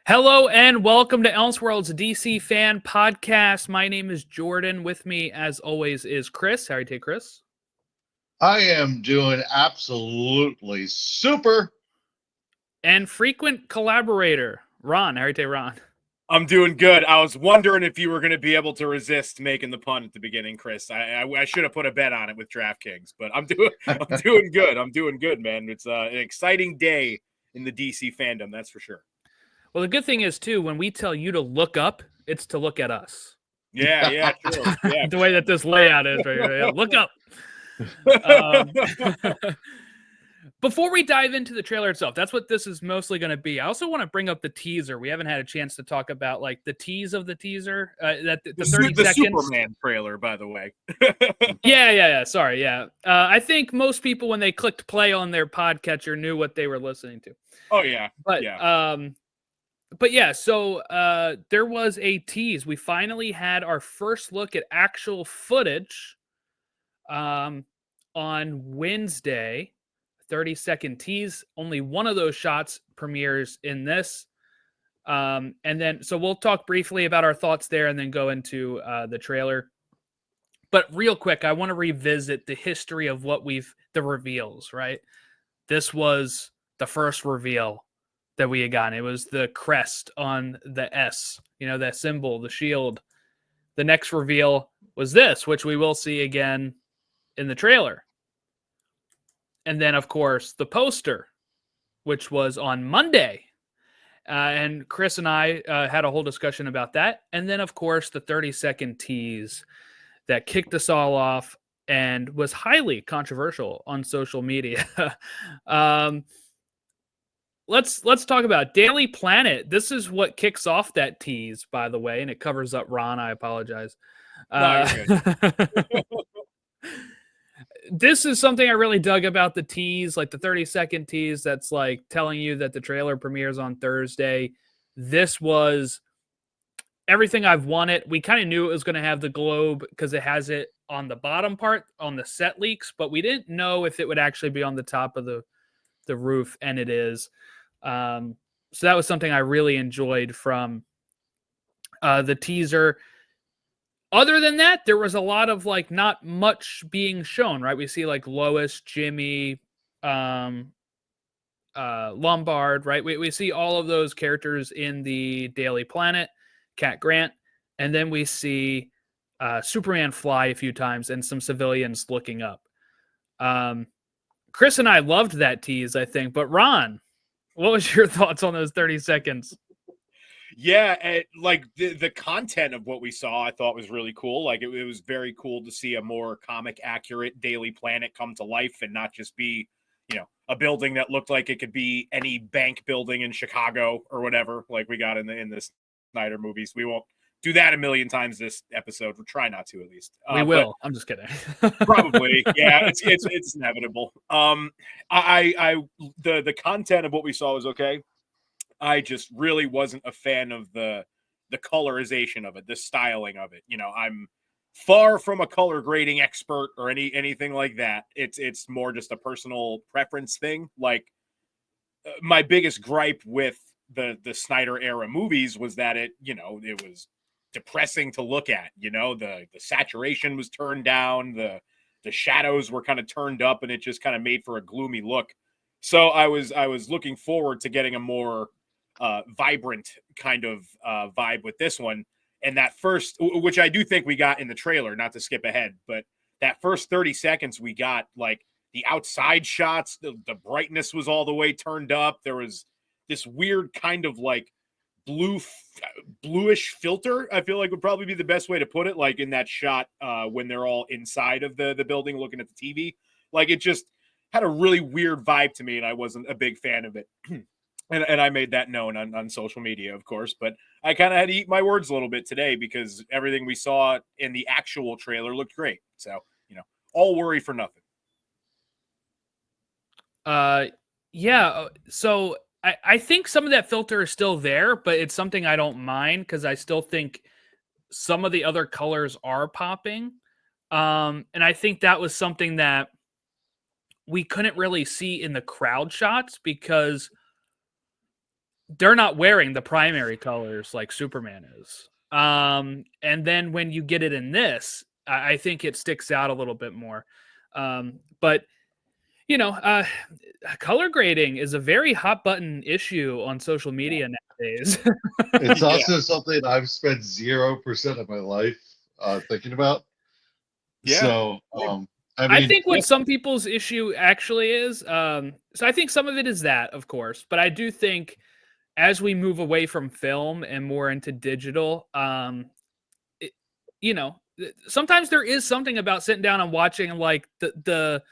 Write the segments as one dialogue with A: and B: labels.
A: Hello and welcome to Elseworlds DC Fan Podcast. My name is Jordan. With me, as always, is Chris. How are you today, Chris?
B: I am doing absolutely super.
A: And frequent collaborator, Ron. How are you today, Ron?
C: I'm doing good. I was wondering if you were going to be able to resist making the pun at the beginning, Chris. I should have put a bet on it with DraftKings, but I'm doing good. I'm doing good, man. It's an exciting day in the DC fandom, that's for sure.
A: Well, the good thing is too, when we tell you to look up, it's to look at us.
C: Yeah, true. Yeah.
A: The way that this layout is right here. Look up. Before we dive into the trailer itself, that's what this is mostly going to be. I also want to bring up the teaser. We haven't had a chance to talk about like the tease of the teaser. That the 30
C: the
A: seconds.
C: Superman trailer, by the way.
A: Yeah. Sorry, yeah. I think most people, when they clicked play on their podcatcher, knew what they were listening to.
C: Oh yeah,
A: But yeah. So there was a tease. We finally had our first look at actual footage. On Wednesday. 30-second tease. Only one of those shots premieres in this. And then, so we'll talk briefly about our thoughts there and then go into the trailer. But real quick, I want to revisit the history of the reveals, right? This was the first reveal that we had gotten. It was the crest on the S, that symbol, the shield. The next reveal was this, which we will see again in the trailer. And then, of course, the poster, which was on Monday. And Chris and I had a whole discussion about that. And then, of course, the 30-second tease that kicked us all off and was highly controversial on social media. Let's talk about Daily Planet. This is what kicks off that tease, by the way, and it covers up Ron. I apologize.
C: No, you're good.
A: This is something I really dug about the tease, like the 30-second tease that's like telling you that the trailer premieres on Thursday. This was everything I've wanted. We kind of knew it was going to have the globe because it has it on the bottom part on the set leaks, but we didn't know if it would actually be on the top of the roof, and it is. So that was something I really enjoyed from the teaser. Other than that, there was a lot of like not much being shown, right? We see like Lois, Jimmy, Lombard, right? We see all of those characters in the Daily Planet, Cat Grant, and then we see Superman fly a few times and some civilians looking up. Chris and I loved that tease, I think. But Ron, what was your thoughts on those 30 seconds?
C: Yeah, like the content of what we saw, I thought was really cool. Like it was very cool to see a more comic accurate Daily Planet come to life and not just be, a building that looked like it could be any bank building in Chicago or whatever, like we got in the Snyder movies. We won't do that a million times this episode. We'll try not to, at least.
A: We will. I'm just kidding.
C: Probably, yeah. It's inevitable. The content of what we saw was okay. I just really wasn't a fan of the colorization of it, the styling of it. I'm far from a color grading expert or anything like that. It's more just a personal preference thing. Like my biggest gripe with the Snyder era movies was that it was depressing to look at. The saturation was turned down, the shadows were kind of turned up, and it just kind of made for a gloomy look. So I was looking forward to getting a more vibrant kind of vibe with this one. And that first, which I do think we got in the trailer, not to skip ahead, but that first 30 seconds we got, like the outside shots, the brightness was all the way turned up. There was this weird kind of like bluish filter, I feel like would probably be the best way to put it, like in that shot when they're all inside of the building looking at the TV. Like it just had a really weird vibe to me, and I wasn't a big fan of it. And I made that known on social media, of course, but I kind of had to eat my words a little bit today because everything we saw in the actual trailer looked great. So, all worry for nothing.
A: Yeah. So I think some of that filter is still there, but it's something I don't mind because I still think some of the other colors are popping. And I think that was something that we couldn't really see in the crowd shots because they're not wearing the primary colors like Superman is. And then when you get it in this, I think it sticks out a little bit more. But you know, color grading is a very hot button issue on social media nowadays.
B: It's
C: Yeah.
B: also something I've spent 0% of my life thinking about.
C: Yeah.
B: So, I
A: I
B: mean,
A: think what some people's issue actually is, so I think some of it is that, of course, but I do think as we move away from film and more into digital, it, you know, sometimes there is something about sitting down and watching like the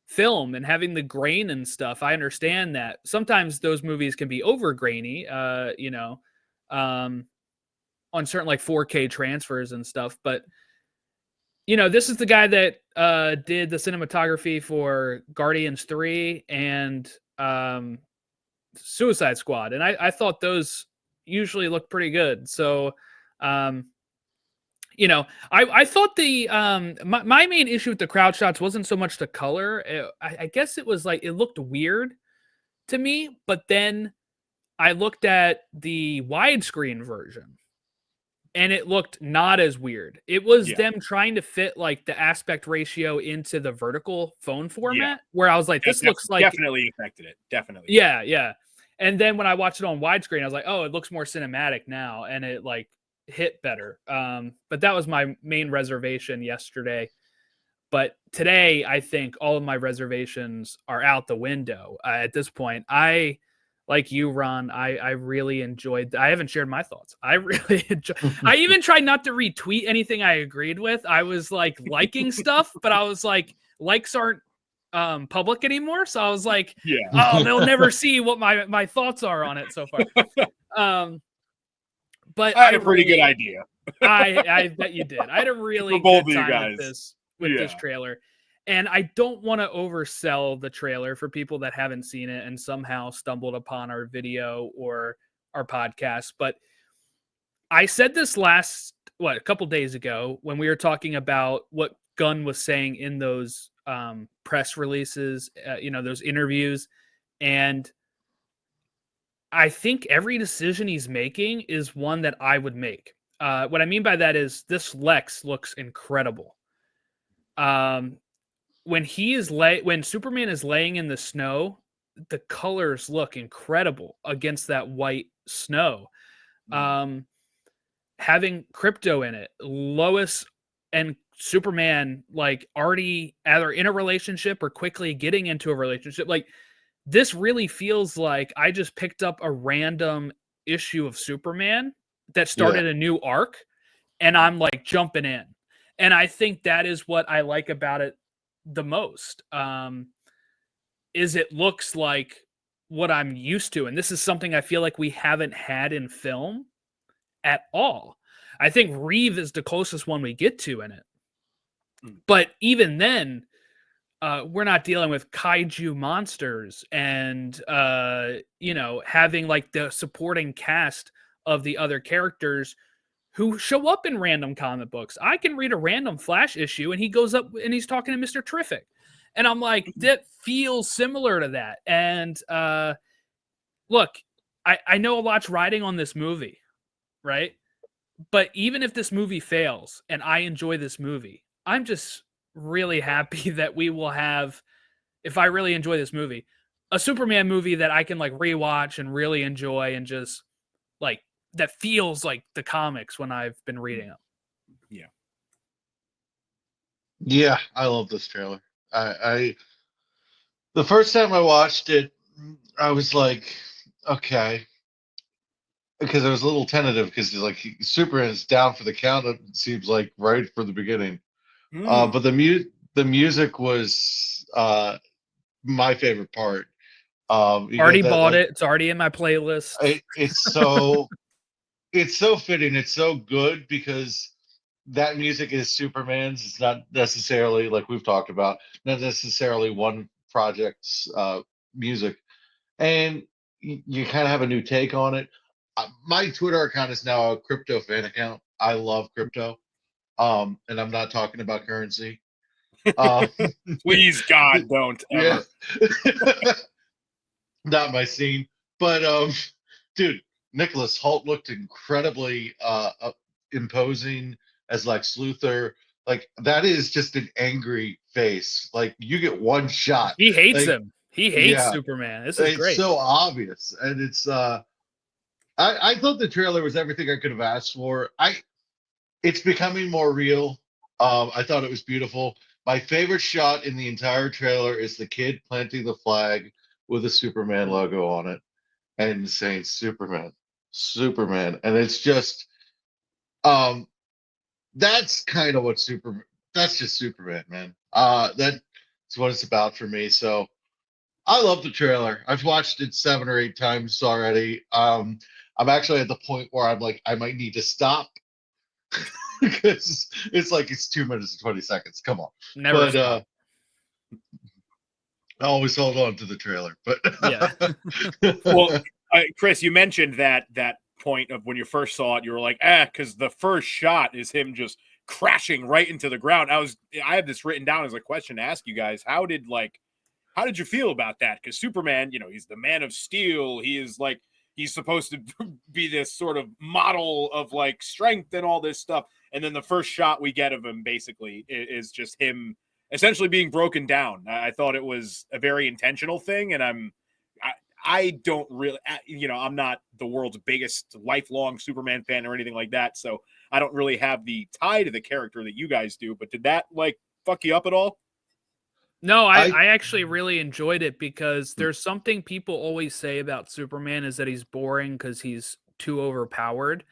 A: film and having the grain and stuff. I understand that sometimes those movies can be over grainy, on certain like 4K transfers and stuff, but this is the guy that did the cinematography for Guardians 3 and Suicide Squad. And I thought those usually look pretty good. So, I thought my main issue with the crowd shots wasn't so much the color. I guess it was like it looked weird to me, but then I looked at the widescreen version and it looked not as weird. It was them trying to fit like the aspect ratio into the vertical phone format where I was like, this looks like
C: definitely affected it. Definitely.
A: Yeah. And then when I watched it on widescreen, I was like, oh, it looks more cinematic now. And it like hit better. But that was my main reservation yesterday. But today, I think all of my reservations are out the window. At this point, like you, Ron, I really enjoyed. I haven't shared my thoughts. I really enjoy. I even tried not to retweet anything I agreed with. I was like liking stuff, but I was like, likes aren't public anymore. So I was like, oh, they'll never see what my thoughts are on it so far. But
C: I had a pretty good idea.
A: I bet you did. I had a really good time with this trailer. And I don't want to oversell the trailer for people that haven't seen it and somehow stumbled upon our video or our podcast. But I said this a couple days ago when we were talking about what Gunn was saying in those press releases, those interviews. And I think every decision he's making is one that I would make. What I mean by that is this Lex looks incredible. When Superman is laying in the snow, the colors look incredible against that white snow. Having Krypto in it, Lois and Superman like already either in a relationship or quickly getting into a relationship. Like this really feels like I just picked up a random issue of Superman that started a new arc and I'm like jumping in. And I think that is what I like about it the most. Is it looks like what I'm used to. And this is something I feel like we haven't had in film at all. I think Reeve is the closest one we get to in it. But even then, we're not dealing with kaiju monsters and having like the supporting cast of the other characters who show up in random comic books. I can read a random Flash issue and he goes up and he's talking to Mr. Terrific. And I'm like, that feels similar to that. And look, I know a lot's riding on this movie, right? But even if this movie fails and I enjoy this movie, I'm just really happy that we will have, if I really enjoy this movie, a Superman movie that I can like rewatch and really enjoy and just like that feels like the comics when I've been reading them.
B: Yeah, I love this trailer. I the first time I watched it, I was like, okay, because I was a little tentative because like Superman is down for the count. It seems like right from the beginning. But the music was my favorite part.
A: Already bought it. It's already in my playlist.
B: It's so fitting. It's so good because that music is Superman's. It's not necessarily like we've talked about, not necessarily one project's music, and you kind of have a new take on it. My Twitter account is now a Krypto fan account. I love Krypto, and I'm not talking about currency.
C: Please, God, don't ever.
B: Not my scene, but dude, Nicholas Hoult looked incredibly imposing as Lex Luthor. Like that is just an angry face. Like you get one shot.
A: He hates
B: Like,
A: him. He hates
B: yeah,
A: Superman. This is
B: it's
A: great.
B: so obvious, and it's. I thought the trailer was everything I could have asked for. It's becoming more real. I thought it was beautiful. My favorite shot in the entire trailer is the kid planting the flag with a Superman logo on it and saying Superman, Superman. And it's just that's kind of what that's just Superman, man. That's what it's about for me. So I love the trailer. I've watched it 7 or 8 times already. I'm actually at the point where I'm like, I might need to stop because it's like it's 2 minutes and 20 seconds. Come on.
A: Never
B: But
A: stop.
B: I always hold on to the trailer. But
A: Yeah.
C: Well, Chris, you mentioned that point of when you first saw it, you were like, because the first shot is him just crashing right into the ground. I have this written down as a question to ask you guys. How did you feel about that? Because Superman, he's the Man of Steel. He is like, he's supposed to be this sort of model of like strength and all this stuff. And then the first shot we get of him basically is just him essentially being broken down. I thought it was a very intentional thing. And I don't really, I'm not the world's biggest lifelong Superman fan or anything like that. So I don't really have the tie to the character that you guys do. But did that like fuck you up at all?
A: No, I actually really enjoyed it because there's something people always say about Superman is that he's boring because he's too overpowered.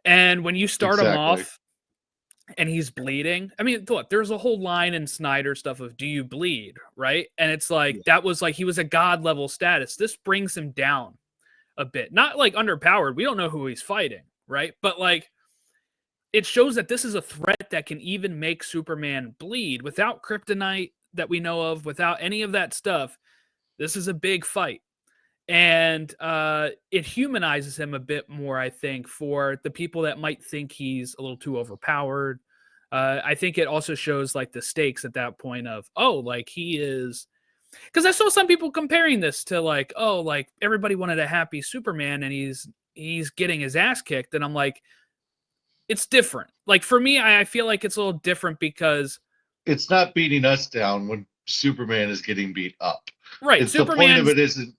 A: And when you start him
B: exactly.
A: off and he's bleeding, I mean, look, there's a whole line in Snyder stuff of "Do you bleed?" Right? And it's like that was like he was a god level status. This brings him down a bit, not like underpowered. We don't know who he's fighting, right? But like it shows that this is a threat that can even make Superman bleed without kryptonite that we know of, without any of that stuff. This is a big fight. And it humanizes him a bit more, I think, for the people that might think he's a little too overpowered. I think it also shows like the stakes at that point of, oh, like he is. Because I saw some people comparing this to like, oh, like everybody wanted a happy Superman and he's getting his ass kicked. And I'm like, it's different. Like for me, I feel like it's a little different because
B: it's not beating us down when Superman is getting beat up.
A: right,
B: It's the point of
A: Superman's
B: it isn't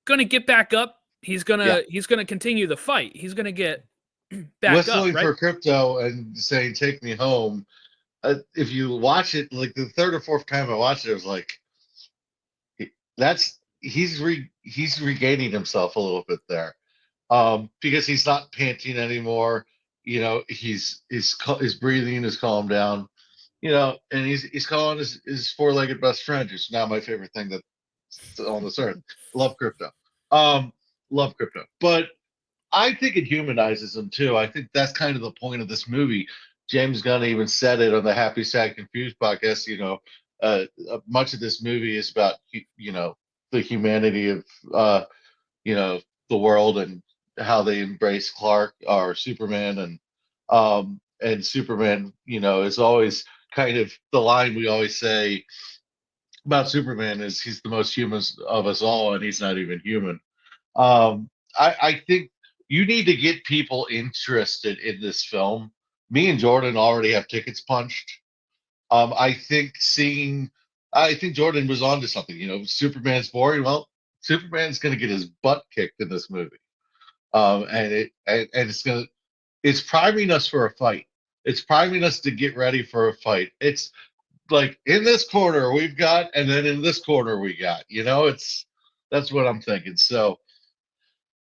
A: gonna get back up. He's gonna continue the fight. He's gonna get back up,
B: whistling
A: right?
B: for Krypto and saying "Take me home." If you watch it, like the third or fourth time I watched it, I was like, he's regaining himself a little bit there, because he's not panting anymore. His breathing is calmed down. And he's calling his four-legged best friend, who's now my favorite thing that's on this earth. Love Krypto. Love Krypto. But I think it humanizes him too. I think that's kind of the point of this movie. James Gunn even said it on the Happy Sad Confused podcast. Much of this movie is about the humanity of you know the world and how they embrace Clark or Superman, and Superman is always kind of the line we always say about Superman is he's the most human of us all, and he's not even human. I think you need to get people interested in this film. Me and Jordan already have tickets punched. I think Jordan was onto something. Superman's boring. Well, Superman's going to get his butt kicked in this movie, and it's priming us for a fight. It's priming us to get ready for a fight. It's like in this corner we've got, and then in this corner we got. That's what I'm thinking. So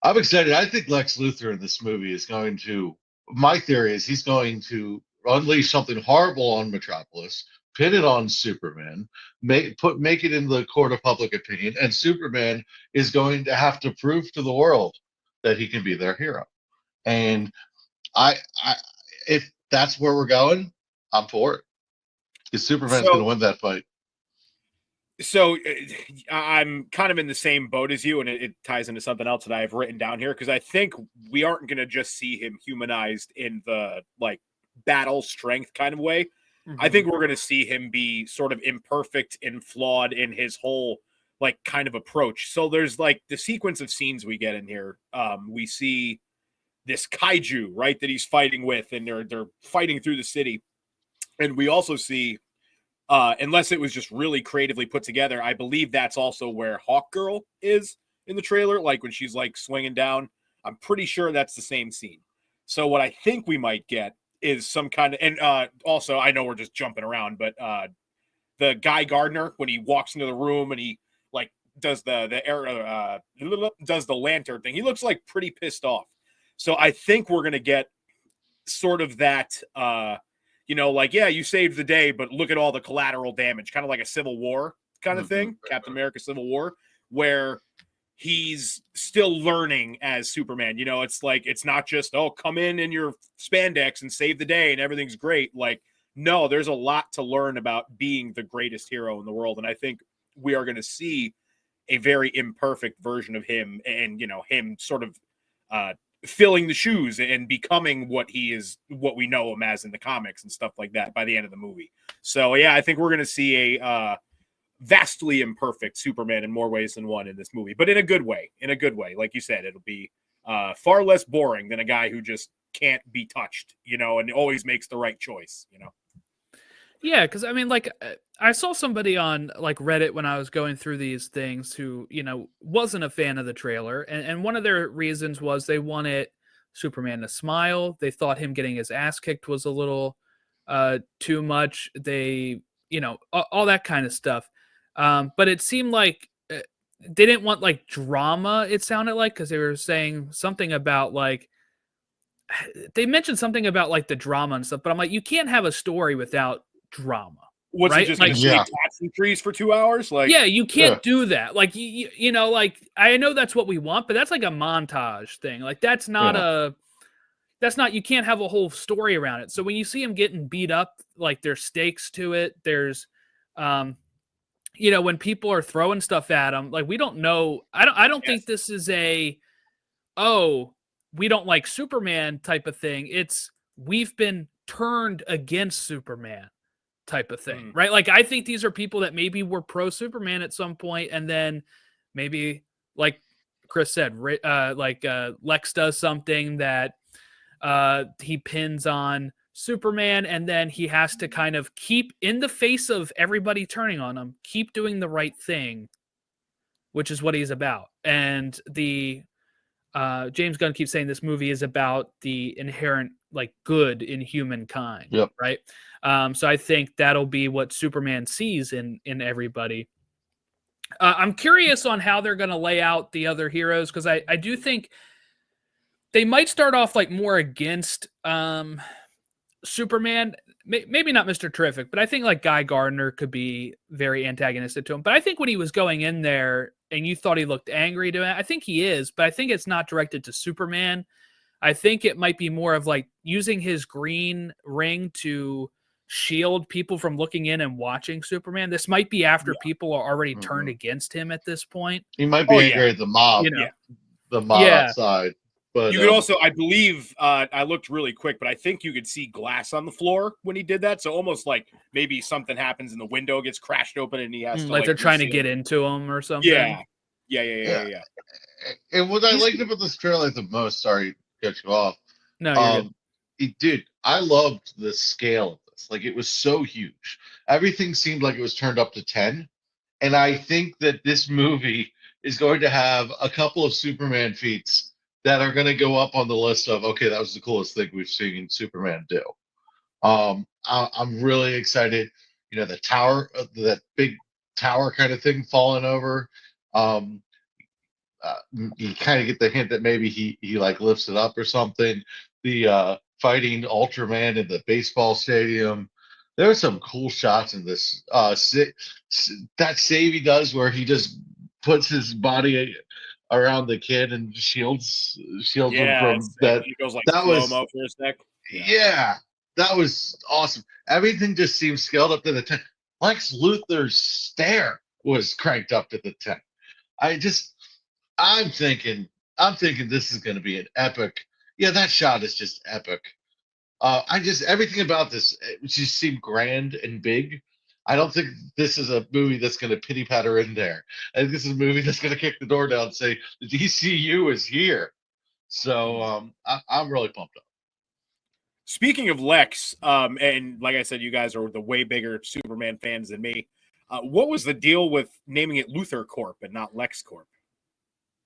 B: I'm excited. I think Lex Luthor in this movie is going to. My theory is he's going to unleash something horrible on Metropolis, pin it on Superman, make it in the court of public opinion, and Superman is going to have to prove to the world that he can be their hero. And I if that's where we're going, I'm for it. Because Superman's going to win that fight.
C: So I'm kind of in the same boat as you, and it ties into something else that I have written down here, because I think we aren't going to just see him humanized in the like battle strength kind of way. I think we're going to see him be sort of imperfect and flawed in his whole like kind of approach. So there's like the sequence of scenes we get in here. We see this kaiju, right, that he's fighting with, and they're fighting through the city. And we also see, unless it was just really creatively put together, I believe that's also where Hawkgirl is in the trailer, like when she's like swinging down. I'm pretty sure that's the same scene. So what I think we might get is some kind of, and also I know we're just jumping around, but the Guy Gardner, when he walks into the room and he like does does the lantern thing, he looks like pretty pissed off. So I think we're gonna get sort of that, like, yeah, you saved the day, but look at all the collateral damage, kind of like a Civil War kind of thing, Captain America Civil War, where he's still learning as Superman. It's like, it's not just, oh, come in your spandex and save the day and everything's great. Like, no, there's a lot to learn about being the greatest hero in the world. And I think we are going to see a very imperfect version of him, and, him sort of filling the shoes and becoming what we know him as in the comics and stuff like that by the end of the movie. So yeah, I think we're going to see a vastly imperfect Superman in more ways than one in this movie, but in a good way. Like you said, it'll be far less boring than a guy who just can't be touched, and always makes the right choice.
A: Yeah, because I mean, like, I saw somebody on like Reddit when I was going through these things who, wasn't a fan of the trailer, and one of their reasons was they wanted Superman to smile. They thought him getting his ass kicked was a little too much. They, all that kind of stuff. But it seemed like they didn't want like drama. It sounded like, because they were saying something about like, they mentioned something about like the drama and stuff. But I'm like, you can't have a story without drama.
C: Was he
A: right?
C: just
A: Like,
C: going to shake cats and trees for 2 hours? Like,
A: yeah, you can't do that. Like, like, I know that's what we want, but that's like a montage thing. Like, that's not you can't have a whole story around it. So when you see him getting beat up, like, there's stakes to it. There's, when people are throwing stuff at him, like, we don't know. I don't think this is we don't like Superman type of thing. It's, we've been turned against Superman type of thing, right? Like, I think these are people that maybe were pro Superman at some point, and then maybe, like Chris said, Lex does something that he pins on Superman, and then he has to kind of keep, in the face of everybody turning on him, keep doing the right thing, which is what he's about. And the James Gunn keeps saying this movie is about the inherent like good in humankind, right? So I think that'll be what Superman sees in everybody. I'm curious on how they're going to lay out the other heroes, because I do think they might start off like more against Superman. Maybe not Mr. Terrific, but I think like Guy Gardner could be very antagonistic to him. But I think when he was going in there and you thought he looked angry to him, I think he is, but I think it's not directed to Superman. I think it might be more of like using his green ring to shield people from looking in and watching Superman. This might be after people are already turned against him at this point.
B: He might be angry at the mob, the mob outside. But
C: you could also, I believe, I looked really quick, but I think you could see glass on the floor when he did that. So almost like maybe something happens and the window gets crashed open and he has to
A: like they're trying to get into him or something.
C: Yeah.
B: And what I liked about this trailer the most, sorry to cut you off.
A: No, you're good.
B: Dude, I loved the scale of this. Like, it was so huge. Everything seemed like it was turned up to 10. And I think that this movie is going to have a couple of Superman feats that are going to go up on the list of, okay, that was the coolest thing we've seen Superman do. I'm really excited. The tower, that big tower kind of thing falling over. You kind of get the hint that maybe he like lifts it up or something. The fighting Ultraman in the baseball stadium. There are some cool shots in this. That save he does where he just puts his body around the kid and shields him from that.
C: He goes like
B: that
C: slow-mo for a sec.
B: Yeah, that was awesome. Everything just seems scaled up to the 10. Lex Luthor's stare was cranked up to the 10. I'm thinking this is going to be an epic. Yeah, that shot is just epic. Everything about this, it just seemed grand and big. I don't think this is a movie that's going to pity patter in there. I think this is a movie that's going to kick the door down and say the DCU is here. So I'm really pumped up.
C: Speaking of Lex, and like I said, you guys are the way bigger Superman fans than me. What was the deal with naming it Luthor Corp and not Lex Corp?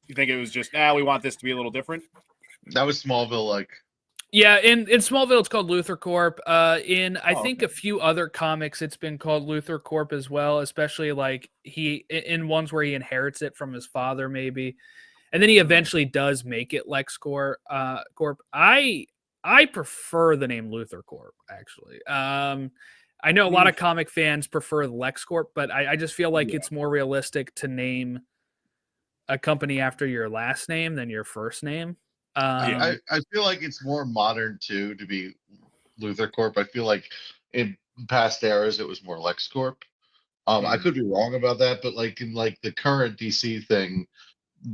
C: You think it was just, we want this to be a little different?
B: That was Smallville, like.
A: Yeah, in Smallville, it's called Luthor Corp. I think
C: okay.
A: a few other comics, it's been called Luthor Corp as well, especially like in ones where he inherits it from his father, maybe. And then he eventually does make it Lex Corp. I prefer the name Luthor Corp, actually. I know a lot of comic fans prefer Lex Corp, but I just feel like it's more realistic to name a company after your last name than your first name.
B: I feel like it's more modern too to be Luthor Corp. I feel like in past eras it was more Lex Corp. I could be wrong about that, but like in like the current DC thing,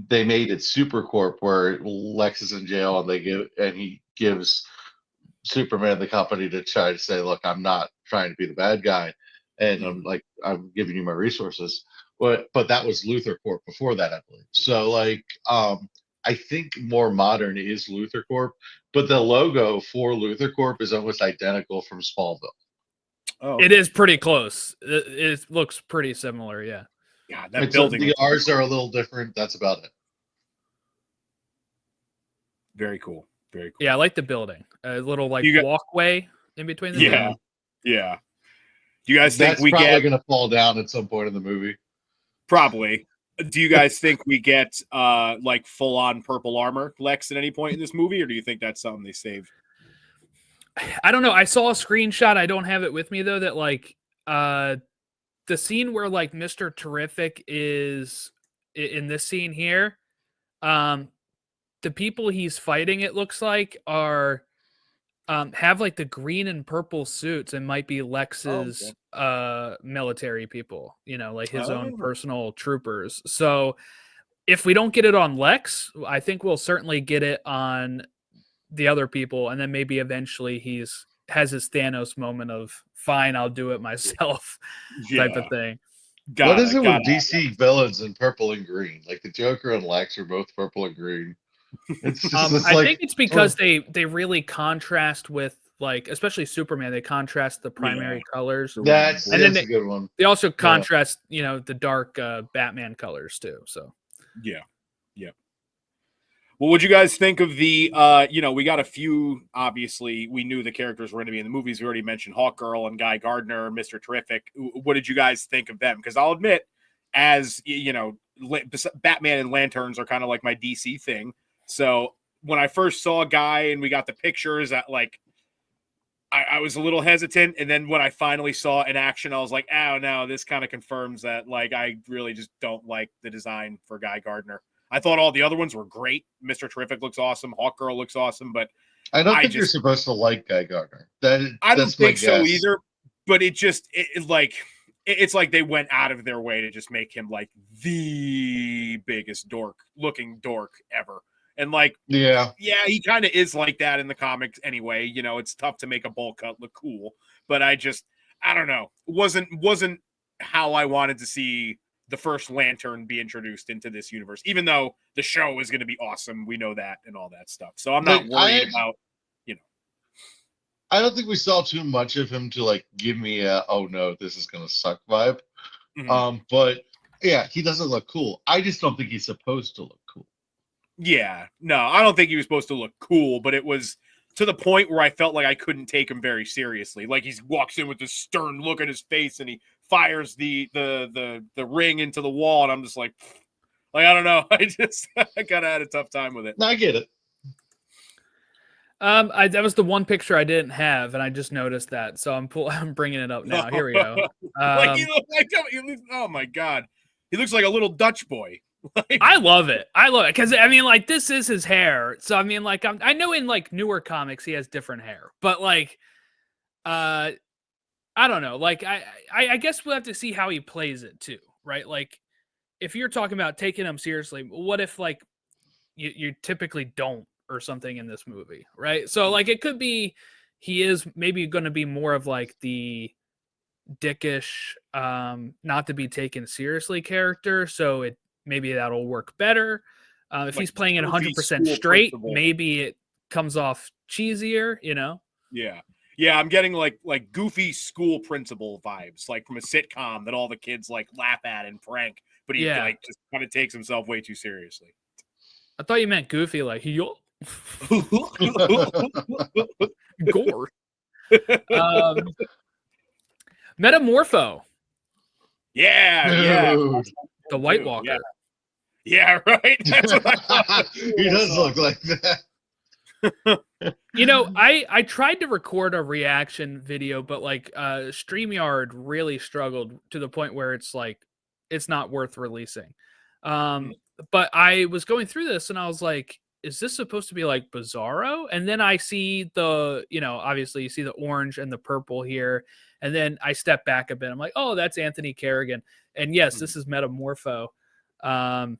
B: they made it Super Corp where Lex is in jail and he gives Superman the company to try to say, look, I'm not trying to be the bad guy, and I'm giving you my resources. But that was Luthor Corp before that, I believe. So like I think more modern is Luthor Corp, but the logo for Luthor Corp is almost identical from Smallville.
C: Oh,
A: It is pretty close. It looks pretty similar, yeah.
C: God, that building.
B: The R's are a little different. That's about it.
C: Very cool. Very cool.
A: Yeah, I like the building. A little like walkway in between the
C: Yeah. Do you guys think
B: that's probably going to fall down at some point in the movie?
C: Probably. Do you guys think we get like full on purple armor Lex at any point in this movie, or do you think that's something they saved?
A: I don't know. I saw a screenshot. I don't have it with me though. That like the scene where like Mr. Terrific is in this scene here. The people he's fighting, it looks like, are have like the green and purple suits and might be Lex's military people. You know, like his own personal troopers. So if we don't get it on Lex, I think we'll certainly get it on the other people, and then maybe eventually has his Thanos moment of fine, I'll do it myself type of thing.
B: What is it with DC villains in purple and green? Like the Joker and Lex are both purple and green. It's just
A: I think it's because they really contrast with, like, especially Superman. They contrast the primary colors.
B: That's a good one.
A: They also contrast, the dark Batman colors too. So
C: yeah. Well, what'd you guys think of the, we got a few, obviously, we knew the characters were going to be in the movies. We already mentioned Hawkgirl and Guy Gardner, Mr. Terrific. What did you guys think of them? Because I'll admit, as, Batman and Lanterns are kind of like my DC thing. So when I first saw Guy and we got the pictures, I was a little hesitant. And then when I finally saw in action, I was like, oh, no, this kind of confirms that, like, I really just don't like the design for Guy Gardner. I thought all the other ones were great. Mr. Terrific looks awesome. Hawkgirl looks awesome, but
B: I don't think you're supposed to like Guy Gardner.
C: I don't think so either. But it's like they went out of their way to just make him like the biggest looking dork ever. And like, yeah, he kind of is like that in the comics anyway. It's tough to make a bowl cut look cool, but I don't know. Wasn't how I wanted to see the first Lantern be introduced into this universe, even though the show is going to be awesome. We know that and all that stuff. So I'm not worried about,
B: I don't think we saw too much of him to like give me a, oh no, this is going to suck vibe. But yeah, he doesn't look cool. I just don't think he's supposed to look cool.
C: Yeah, no, I don't think he was supposed to look cool, but it was to the point where I felt like I couldn't take him very seriously. Like he walks in with this stern look at his face and he fires the ring into the wall, and I'm just like I don't know. I kind of had a tough time with it.
B: No, I get it.
A: That was the one picture I didn't have, and I just noticed that, so I'm bringing it up now. Here we go.
C: Oh my god, he looks like a little Dutch boy.
A: I love it because I mean, like, this is his hair, so I mean, like, I know in like newer comics he has different hair, but like, I don't know, like, I guess we'll have to see how he plays it too, right? Like, if you're talking about taking him seriously, what if like you typically don't or something in this movie, right? So like, it could be he is maybe going to be more of like the dickish, not to be taken seriously character. So maybe that'll work better. If
C: Like
A: he's playing it
C: goofy
A: 100%
C: school
A: straight,
C: principal.
A: maybe it comes off cheesier, you know?
C: Yeah. Yeah, I'm getting like goofy school principal vibes, like from a sitcom that all the kids like laugh at and prank, but he like just kind of takes himself way too seriously.
A: I thought you meant goofy, like yo. Gore. Metamorpho.
C: Yeah.
A: The White Walker.
C: Yeah, right. That's what I thought.
B: He does look like that.
A: You know, I tried to record a reaction video, but like StreamYard really struggled to the point where it's like it's not worth releasing. But I was going through this and I was like, is this supposed to be like Bizarro? And then I see obviously you see the orange and the purple here. And then I step back a bit. I'm like, oh, that's Anthony Kerrigan. And yes, this is Metamorpho. I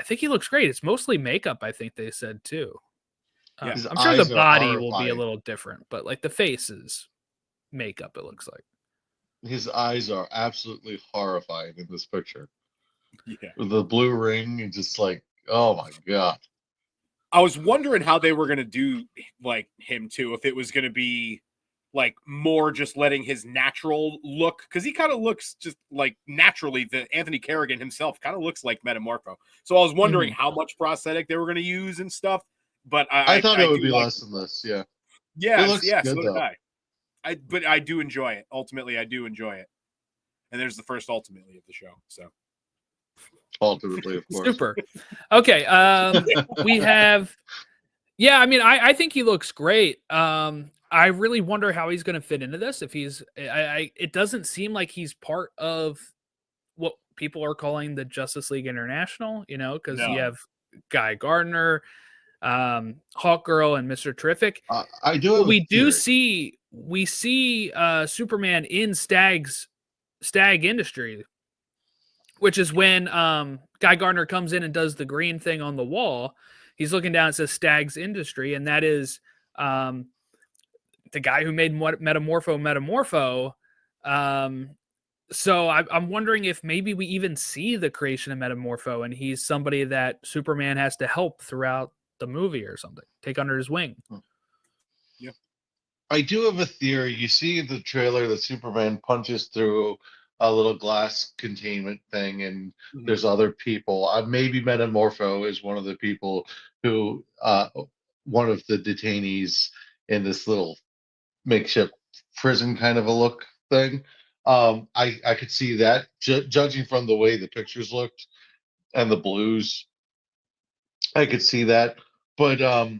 A: think he looks great. It's mostly makeup, I think they said too. I'm sure the body will be a little different, but like the face is makeup, it looks like.
B: His eyes are absolutely horrifying in this picture.
C: Yeah.
B: With the blue ring, and just like, oh my God.
C: I was wondering how they were going to do like him too, if it was going to be like more just letting his natural look, because he kind of looks just like naturally, the Anthony Kerrigan himself kind of looks like Metamorpho. So I was wondering how much prosthetic they were going to use and stuff. But I
B: thought it would be less than this. Yeah.
C: Yeah.
B: It looks good,
C: so
B: though.
C: But I do enjoy it. Ultimately, I do enjoy it. And there's the first ultimately of the show. So
B: ultimately, of course.
A: Super. Okay. We have, I mean, I think he looks great. I really wonder how he's going to fit into this. If he's, it doesn't seem like he's part of what people are calling the Justice League International, because you have Guy Gardner, Hawkgirl, and Mr. Terrific.
B: I do have
A: we see Superman in Stag Industry, which is when Guy Gardner comes in and does the green thing on the wall. He's looking down, it says Stag's Industry, and that is the guy who made Metamorpho. So I'm wondering if maybe we even see the creation of Metamorpho, and he's somebody that Superman has to help throughout the movie or something, take under his wing.
C: Yeah.
B: I do have a theory. You see in the trailer that Superman punches through a little glass containment thing, and there's other people. Maybe Metamorpho is one of the people who, one of the detainees in this little makeshift prison kind of a look thing. I could see that, judging from the way the pictures looked and the blues. I could see that, but I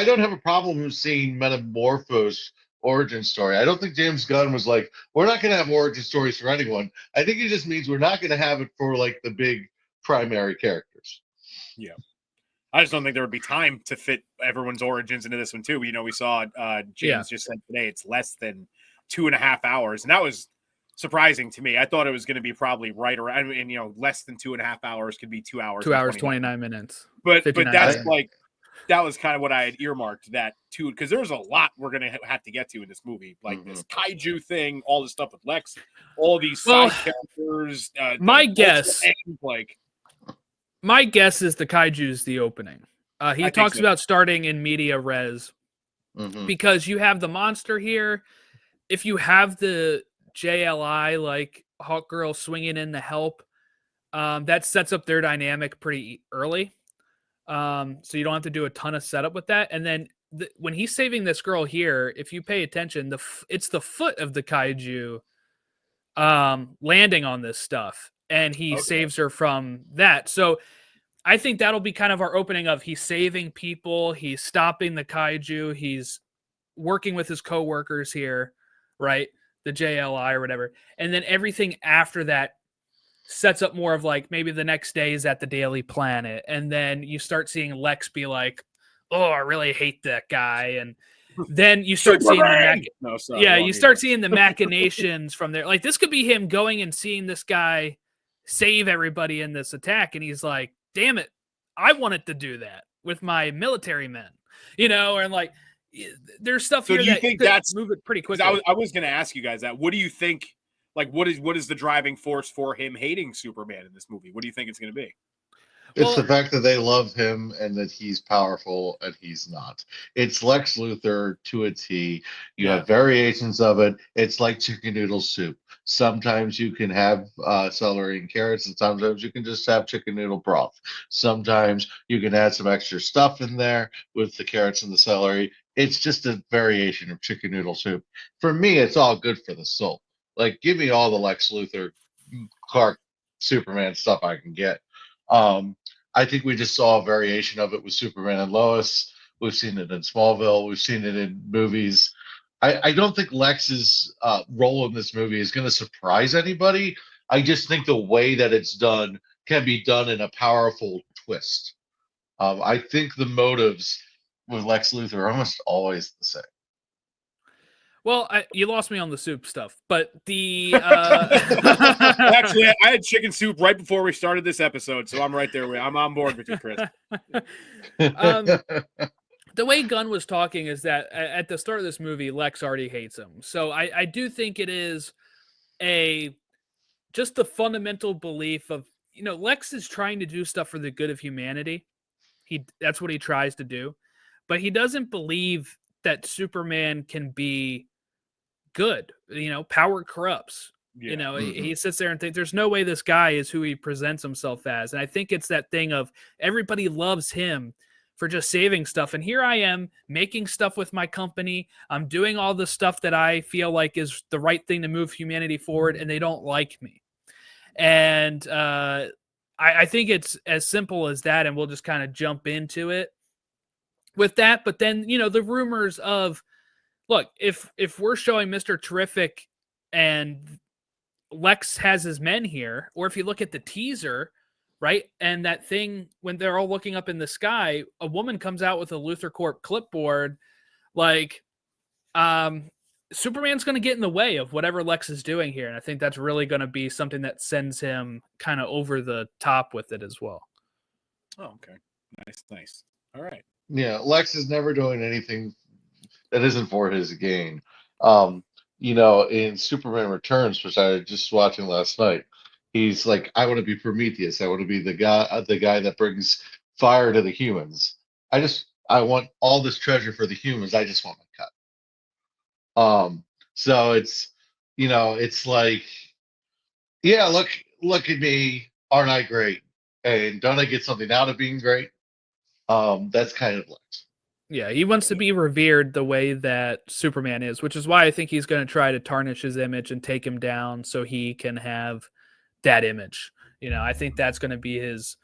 B: don't have a problem with seeing Metamorpho's origin story. I don't think James Gunn was like, we're not going to have origin stories for anyone. I think it just means we're not going to have it for like the big primary characters.
C: Yeah. I just don't think there would be time to fit everyone's origins into this one too. We saw James just said today it's less than 2.5 hours, and that was surprising to me. I thought it was going to be probably right around, and less than 2.5 hours could be 2 hours.
A: 2 hours 29 minutes.
C: But that's like that was kind of what I had earmarked that too, because there's a lot we're going to have to get to in this movie, like this kaiju thing, all this stuff with Lex, all these side characters. My guess
A: is the kaiju's the opening. He talks about starting in media res because you have the monster here. If you have the JLI, like Hawkgirl swinging in to help, that sets up their dynamic pretty early. So you don't have to do a ton of setup with that. And then when he's saving this girl here, if you pay attention, it's the foot of the kaiju landing on this stuff, and he saves her from that. So I think that'll be kind of our opening of he's saving people, he's stopping the kaiju, he's working with his coworkers here, right? The JLI or whatever. And then everything after that sets up more of like maybe the next day is at the Daily Planet. And then you start seeing Lex be like, oh, I really hate that guy. And then you start seeing the machinations from there. Like this could be him going and seeing this guy save everybody in this attack. And he's like, damn it, I wanted to do that with my military men, and like, there's stuff
C: So
A: here
C: do you
A: that
C: think
A: could
C: that's
A: move it pretty
C: 'cause
A: quickly.
C: I was going to ask you guys that. What do you think? Like, what is the driving force for him hating Superman in this movie? What do you think it's going to be?
B: It's
A: Well,
B: the fact that they love him and that he's powerful and he's not. It's Lex Luthor to a T. You
A: yeah.
B: have variations of it. It's like chicken noodle soup. Sometimes you can have celery and carrots, and sometimes you can just have chicken noodle broth. Sometimes you can add some extra stuff in there with the carrots and the celery. It's just a variation of chicken noodle soup. For me, it's all good for the soul. Like, give me all the Lex Luthor, Clark, Superman stuff I can get. Um, I think we just saw a variation of it with Superman and Lois. We've seen it in Smallville. We've seen it in movies. I don't think Lex's role in this movie is going to surprise anybody. I just think the way that it's done can be done in a powerful twist. I think the motives with Lex Luthor are almost always the same.
A: Well, you lost me on the soup stuff, but the
C: Actually, I had chicken soup right before we started this episode, so I'm right there. I'm on board with you, Chris.
A: The way Gunn was talking is that at the start of this movie, Lex already hates him. So I do think it is just the fundamental belief of, Lex is trying to do stuff for the good of humanity. That's what he tries to do, but he doesn't believe that Superman can be good. Power corrupts.
C: Yeah.
A: He sits there and thinks there's no way this guy is who he presents himself as. And I think it's that thing of everybody loves him for just saving stuff. And here I am making stuff with my company. I'm doing all the stuff that I feel like is the right thing to move humanity forward, and they don't like me. And I think it's as simple as that. And we'll just kind of jump into it with that. But then, the rumors of, look, if we're showing Mr. Terrific and Lex has his men here, or if you look at the teaser, right, and that thing when they're all looking up in the sky, a woman comes out with a Luthor Corp clipboard, like, Superman's going to get in the way of whatever Lex is doing here, and I think that's really going to be something that sends him kind of over the top with it as well.
C: Oh, okay. Nice. All right.
B: Yeah, Lex is never doing anything that isn't for his gain. In Superman Returns, which I was just watching last night, he's like, I want to be Prometheus. I want to be the guy that brings fire to the humans. I want all this treasure for the humans. I just want my cut. So it's like, yeah, look at me. Aren't I great? And don't I get something out of being great? That's kind of Lex.
A: Yeah, he wants to be revered the way that Superman is, which is why I think he's going to try to tarnish his image and take him down so he can have that image. I think that's going to be his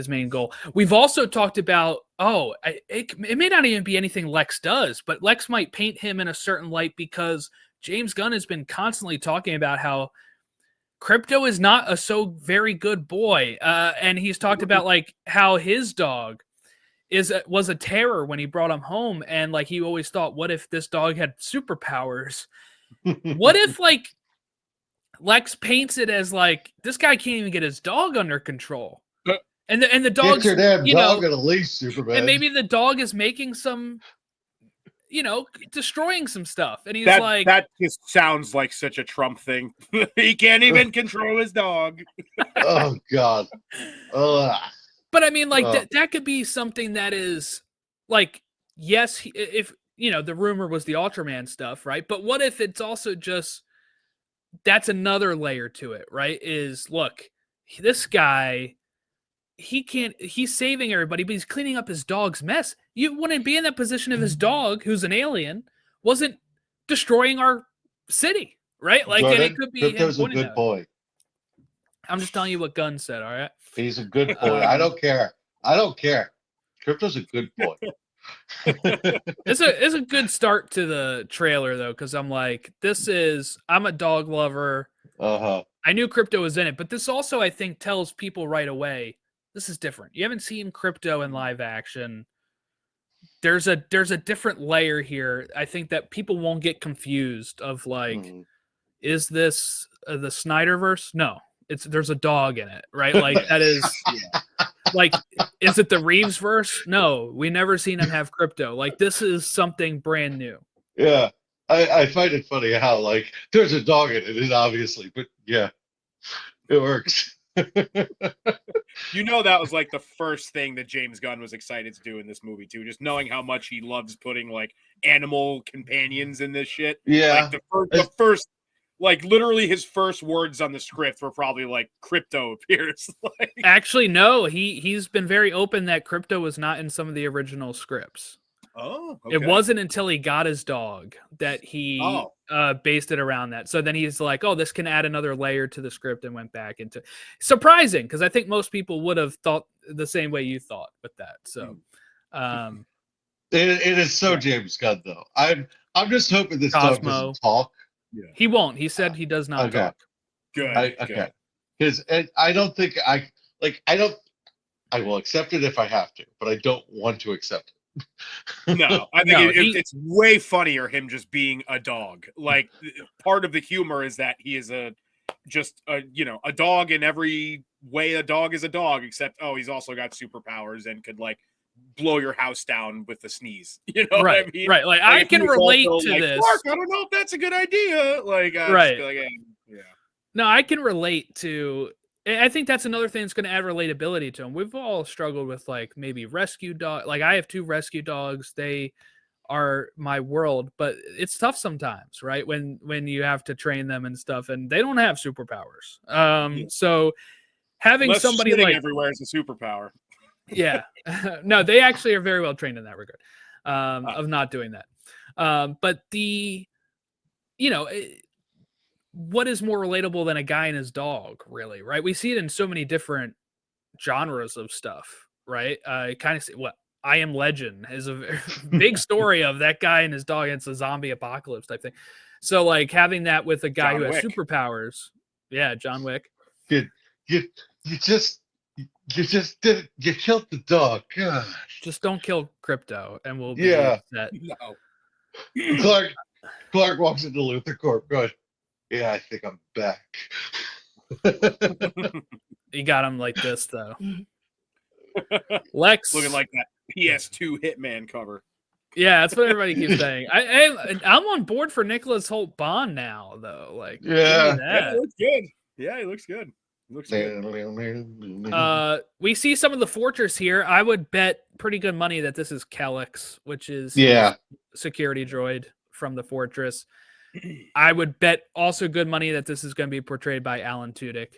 A: main goal. We've also talked about, it may not even be anything Lex does, but Lex might paint him in a certain light because James Gunn has been constantly talking about how Krypto is not a so very good boy. And he's talked about like how his dog was a terror when he brought him home, and like he always thought, what if this dog had superpowers? What if like Lex paints it as like this guy can't even get his dog under control, and the dog's,
B: get your damn dog on a leash, Superman.
A: and maybe the dog is making some, destroying some stuff, and he's
C: that just sounds like such a Trump thing. He can't even control his dog.
B: Oh God.
A: But I mean, like that could be something that is like, yes, if the rumor was the Ultraman stuff, right? But what if it's also just that's another layer to it, right? Is look, this guy, he's saving everybody, but he's cleaning up his dog's mess. You wouldn't be in that position if his dog, who's an alien, wasn't destroying our city, right? Like,
B: Jordan,
A: and it could be
B: Krypto's
A: him
B: a good boy.
A: I'm just telling you what Gunn said, all right?
B: He's a good boy. I don't care. Krypto's a good boy.
A: It's a good start to the trailer though, because I'm like, I'm a dog lover. I knew Krypto was in it, but this also I think tells people right away this is different. You haven't seen Krypto in live action. There's a different layer here. I think that people won't get confused of like, is this the Snyderverse? No, there's a dog in it, right? Like that is. Yeah. Like, is it the Reeves verse? No, we never seen him have Krypto. Like, this is something brand new.
B: Yeah. I find it funny how like there's a dog in it, obviously, but yeah, it works.
C: You know, that was like the first thing that James Gunn was excited to do in this movie too. Just knowing how much he loves putting like animal companions in this shit.
B: Yeah.
C: Like the first, like literally his first words on the script were probably like Krypto appears. Like,
A: Actually, no, he's been very open that Krypto was not in some of the original scripts.
C: oh, okay.
A: It wasn't until he got his dog that he based it around that. So then he's like, oh, this can add another layer to the script, and went back into surprising, because I think most people would have thought the same way you thought with that. So
B: it is so James Gunn though. I'm just hoping this dog doesn't talk.
C: Yeah.
A: He won't. He said he does not talk.
C: Good.
B: Okay. Because I don't think I will accept it if I have to, but I don't want to accept it.
C: No, I think it's way funnier him just being a dog. Like, part of the humor is that he is a dog in every way a dog is a dog, except he's also got superpowers and could like blow your house down with a sneeze. You know
A: right,
C: what I mean?
A: Right. Like I can relate to
C: like,
A: this.
C: Clark, I don't know if that's a good idea. Like,
A: right.
C: Yeah.
A: No, I can relate to. I think that's another thing that's going to add relatability to him. We've all struggled with like maybe rescue dog. Like I have 2 rescue dogs. They are my world, but it's tough sometimes, right? When you have to train them and stuff, and they don't have superpowers. So having somebody like
C: everywhere is a superpower.
A: Yeah, no, they actually are very well trained in that regard, of not doing that. But what is more relatable than a guy and his dog, really, right? We see it in so many different genres of stuff, right? Kind of see what I Am Legend is a very big story of that guy and his dog. It's a zombie apocalypse type thing. So like having that with a guy
C: John
A: who has
C: Wick.
A: superpowers. Yeah, John Wick.
B: You just did it. You killed the dog. Gosh.
A: Just don't kill Krypto and we'll be
B: set.
C: No.
B: Clark walks into Luthor Corp going, yeah, I think I'm back.
A: You got him like this, though. Lex.
C: Looking like that PS2 Hitman cover.
A: Yeah, that's what everybody keeps saying. I'm on board for Nicholas Hoult Bond now, though. Like,
C: yeah, he looks good. Yeah, he looks good.
A: We see some of the Fortress here. I would bet pretty good money that this is Kellex, which is security droid from the Fortress. I would bet also good money that this is going to be portrayed by Alan Tudyk.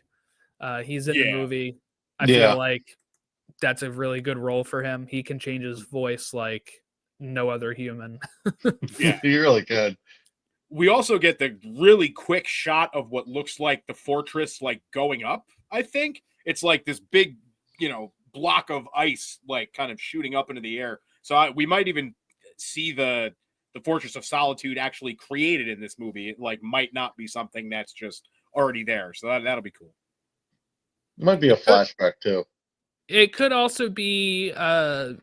A: He's in the movie. I feel like that's a really good role for him. He can change his voice like no other human.
B: Yeah, he really could.
C: We also get the really quick shot of what looks like the fortress, like going up. I think it's like this big, block of ice, like kind of shooting up into the air. So we might even see the Fortress of Solitude actually created in this movie. It like might not be something that's just already there. So that'll be cool.
B: Might be a flashback too.
A: It could also be the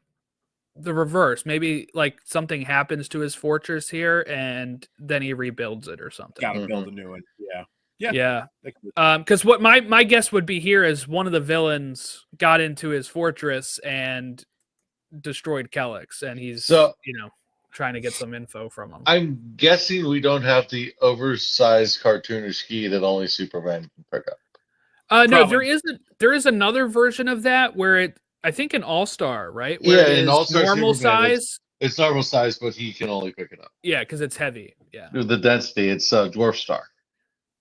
A: reverse. Maybe like something happens to his fortress here and then he rebuilds it or something.
C: Gotta build a new one.
A: Yeah. Because what my guess would be here is one of the villains got into his fortress and destroyed Kellex, and he's trying to get some info from him.
B: I'm guessing we don't have the oversized cartoonish key that only Superman can pick up.
A: No, there is another version of that where I think an All-Star, right? Where
B: in All-Star
A: normal
B: Superman,
A: size.
B: It's normal size, but he can only pick it up.
A: Yeah, because it's heavy. Yeah.
B: The density, it's Dwarf Star.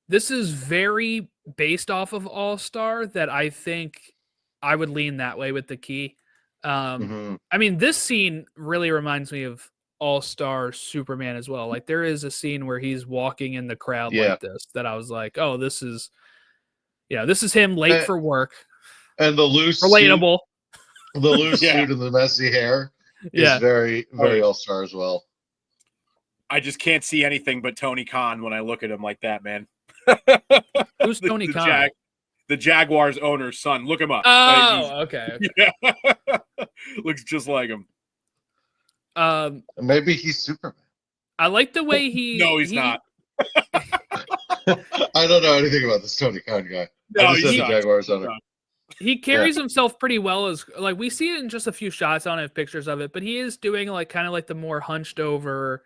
A: This is very based off of All-Star that I think I would lean that way with the key. I mean, this scene really reminds me of All-Star Superman as well. Like there is a scene where he's walking in the crowd like this that I was like, oh, this is him late for work.
B: And the loose
A: relatable.
B: Suit, the loose suit and the messy hair is very, very All-Star as well.
C: I just can't see anything but Tony Khan when I look at him like that, man.
A: Who's Tony Khan?
C: The Jaguars owner's son. Look him up.
A: Oh, okay.
C: Yeah. Looks just like him.
B: Maybe he's Superman.
A: I like the way he.
C: No, he's not.
B: I don't know anything about this Tony Khan guy.
C: No,
B: I just said the Jaguars owner.
A: He carries himself pretty well as like we see it in just a few shots. I don't have pictures of it, but he is doing like kind of like the more hunched over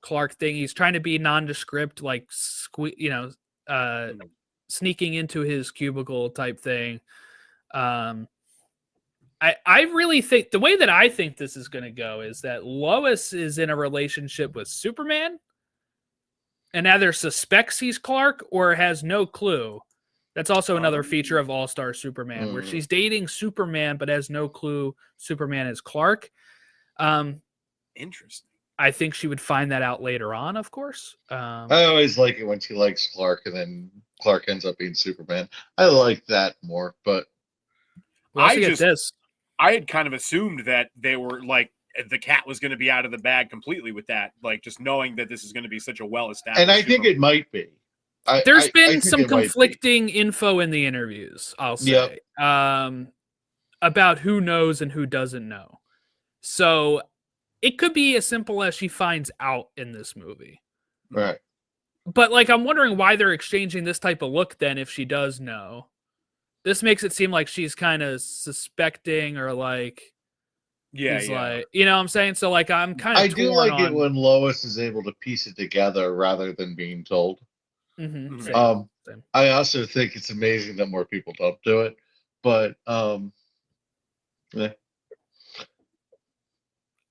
A: Clark thing. He's trying to be nondescript, like sneaking into his cubicle type thing. I really think the way that I think this is going to go is that Lois is in a relationship with Superman and either suspects he's Clark or has no clue. That's also another feature of All-Star Superman, where she's dating Superman but has no clue Superman is Clark.
C: Interesting.
A: I think she would find that out later on, of course.
B: I always like it when she likes Clark and then Clark ends up being Superman. I like that more, but
A: I
C: had kind of assumed that they were like the cat was going to be out of the bag completely with that, like just knowing that this is going to be such a well-established.
B: And I think it might be.
A: There's been some conflicting info in the interviews, I'll say, about who knows and who doesn't know. So it could be as simple as she finds out in this movie.
B: Right.
A: But like, I'm wondering why they're exchanging this type of look then if she does know. This makes it seem like she's kind of suspecting or like, like, you know what I'm saying? So like, I'm kind of
B: I do like it when Lois is able to piece it together rather than being told.
A: Mm-hmm.
B: Same. I also think it's amazing that more people don't do it, but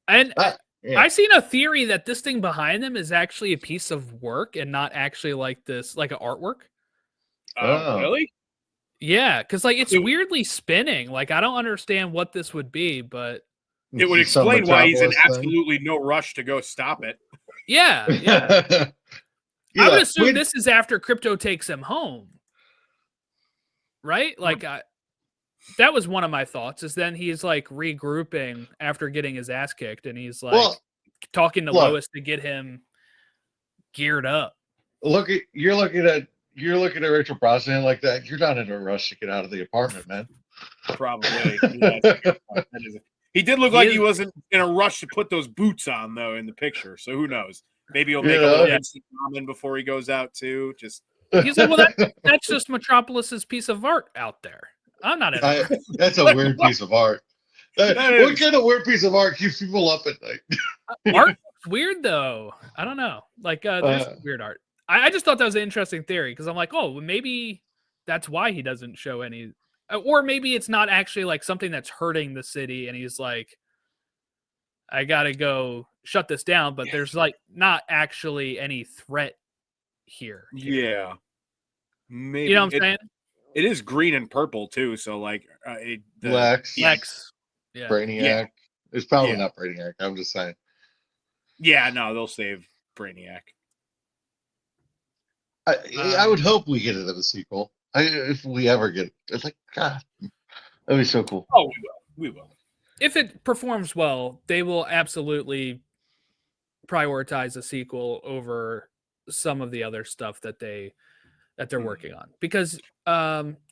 A: and I've seen a theory that this thing behind them is actually a piece of work and not actually like this, like an artwork.
C: Really?
A: Yeah, because like it's weirdly spinning. Like I don't understand what this would be, but
C: it would explain why he's in absolutely no rush to go stop it.
A: Yeah. I would assume this is after Krypto takes him home, right? Like that was one of my thoughts. Is then he's like regrouping after getting his ass kicked, and he's like talking to Lois to get him geared up.
B: You're looking at Rachel Brosnahan like that. You're not in a rush to get out of the apartment, man.
C: Probably. He did look like he wasn't in a rush to put those boots on though in the picture. So who knows? Maybe he'll make a little instant ramen before he goes out too. Just
A: he's like, well, that's just Metropolis's piece of art out there. I'm not in it.
B: That's a weird piece of art. What kind of weird piece of art keeps people up at night?
A: Art weird though. I don't know. Like there's weird art. I just thought that was an interesting theory because I'm like, oh, maybe that's why he doesn't show any, or maybe it's not actually like something that's hurting the city, and he's like, I gotta go shut this down, but there's like not actually any threat here.
C: Yeah, maybe.
A: You know what I'm saying?
C: It is green and purple too, so like
B: Lex,
A: yeah.
B: Brainiac. Yeah. It's probably not Brainiac. I'm just saying.
C: Yeah, no, they'll save Brainiac.
B: I would hope we get it in a sequel. If we ever get it, it's like God, that'd be so cool.
C: Oh, we will.
A: If it performs well, they will absolutely prioritize a sequel over some of the other stuff that they're working on. Because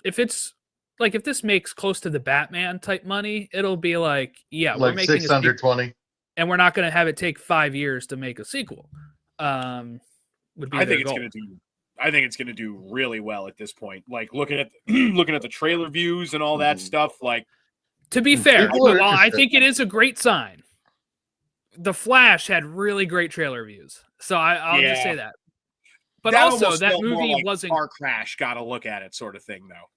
A: if this makes close to the Batman type money, it'll be like, yeah,
B: like
A: we're making
B: 620,
A: and we're not going to have it take 5 years to make a sequel. Would be
C: I think it's going to do really well at this point. Like looking at the trailer views and all that stuff. Like,
A: to be fair, while I think it is a great sign, The Flash had really great trailer views, so I'll just say that. But that also, that movie wasn't
C: Car Crash. Got to look at it, sort of thing, though.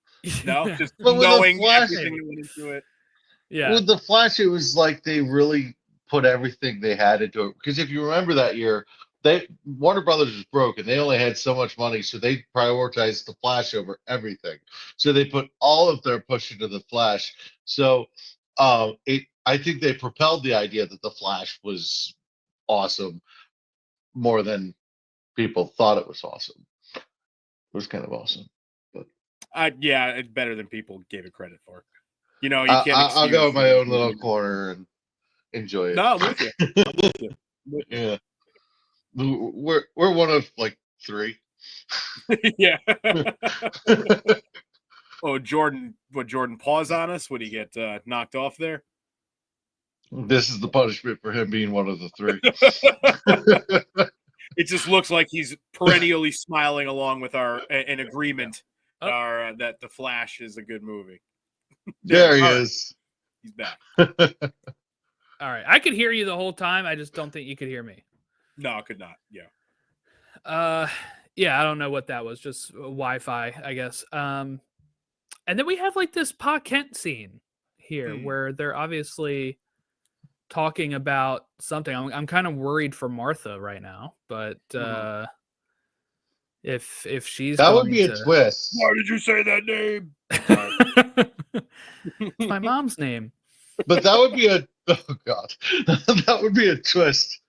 C: No, just knowing everything that went into it.
A: Yeah,
B: with The Flash, it was like they really put everything they had into it. Because if you remember that year, Warner Brothers was broke and they only had so much money, so they prioritized The Flash over everything. So they put all of their push into The Flash. So I think they propelled the idea that The Flash was awesome more than people thought it was awesome. It was kind of awesome. But
C: yeah, it's better than people gave it credit for. You know, you can't.
B: I'll go in my own little corner and enjoy it.
C: No, I'm with you.
B: Yeah. We're one of like 3.
C: Yeah. Oh, Jordan pause on us? Would he get knocked off there?
B: This is the punishment for him being one of the 3.
C: It just looks like he's perennially smiling along with our in agreement that The Flash is a good movie.
B: There he
C: all right.
B: is.
C: He's back.
A: All right. I could hear you the whole time. I just don't think you could hear me.
C: No, I could not. Yeah.
A: Yeah, I don't know what that was. Just Wi-Fi, I guess. And then we have like this Pa Kent scene here where they're obviously talking about something. I'm kind of worried for Martha right now, but if she's
B: That would
A: going
B: be a
A: to
B: twist.
C: Why did you say that name?
A: It's my mom's name.
B: But that would be a oh god. That would be a twist.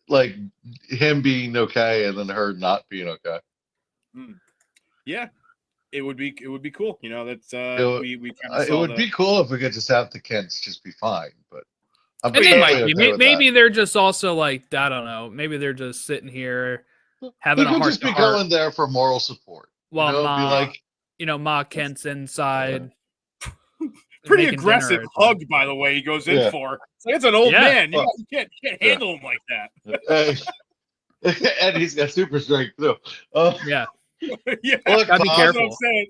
B: Like him being okay and then her not being okay.
C: Yeah. It would be cool. You know, that's we kind of
B: it
C: saw
B: would be cool if we could just have the Kents just be fine, but I'm
A: And they
B: totally
A: might be.
B: okay with
A: Maybe
B: that.
A: they're just also like, I don't know. Maybe they're just sitting here having
B: They
A: a
B: could
A: heart
B: just
A: to
B: be
A: heart
B: going there for moral support.
A: while
B: Be like,
A: Ma Kent's inside.
C: pretty
A: making
C: aggressive
A: dinner or
C: hug, by the way, he goes in for. It's like it's an old
A: Yeah.
C: man. You can't handle him like that.
B: and he's got super strength too.
A: Yeah.
C: Yeah,
B: Look,
A: Gotta be
B: Pa,
C: that's what I'm
A: careful.
C: saying.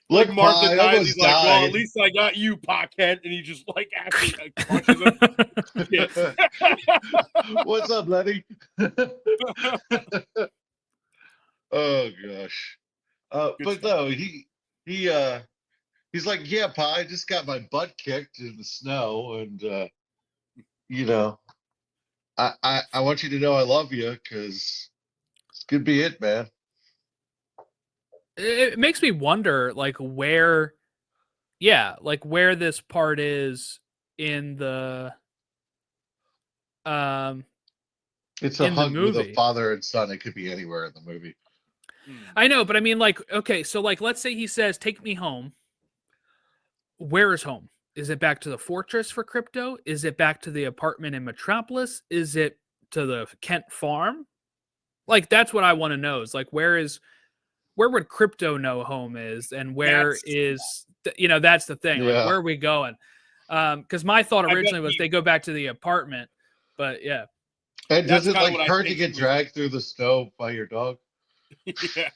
B: Look,
C: Like Martha
B: Pa, I
C: dies,
B: almost
C: he's like, well,
B: died.
C: at least I got you, Pa Kent, and he just like actually crushes him.
B: What's up, Lenny? Oh gosh. But
C: stuff.
B: no, he's like, yeah, Pa, I just got my butt kicked in the snow, and you know, I want you to know I love you because this could be it, man.
A: It makes me wonder, like, where this part is in the
B: It's a
A: in the
B: hug with a
A: movie.
B: father and son. It could be anywhere in the movie.
A: I know, but I mean, like, okay, so like, let's say he says, "Take me home." Where is home? Is it back to the fortress for Krypto? Is it back to the apartment in Metropolis? Is it to the Kent farm? Like, that's what I want to know. Is like, where would Krypto know home is, and where is that's the thing. Like,
B: Yeah.
A: where are we going? Because my thought
C: I bet
A: originally was they go back to the apartment, but yeah.
B: And
C: That's
B: does it
C: kinda
B: like
C: what I
B: hurt to
C: think
B: get
C: he was-
B: dragged through the snow by your dog?
C: Yeah.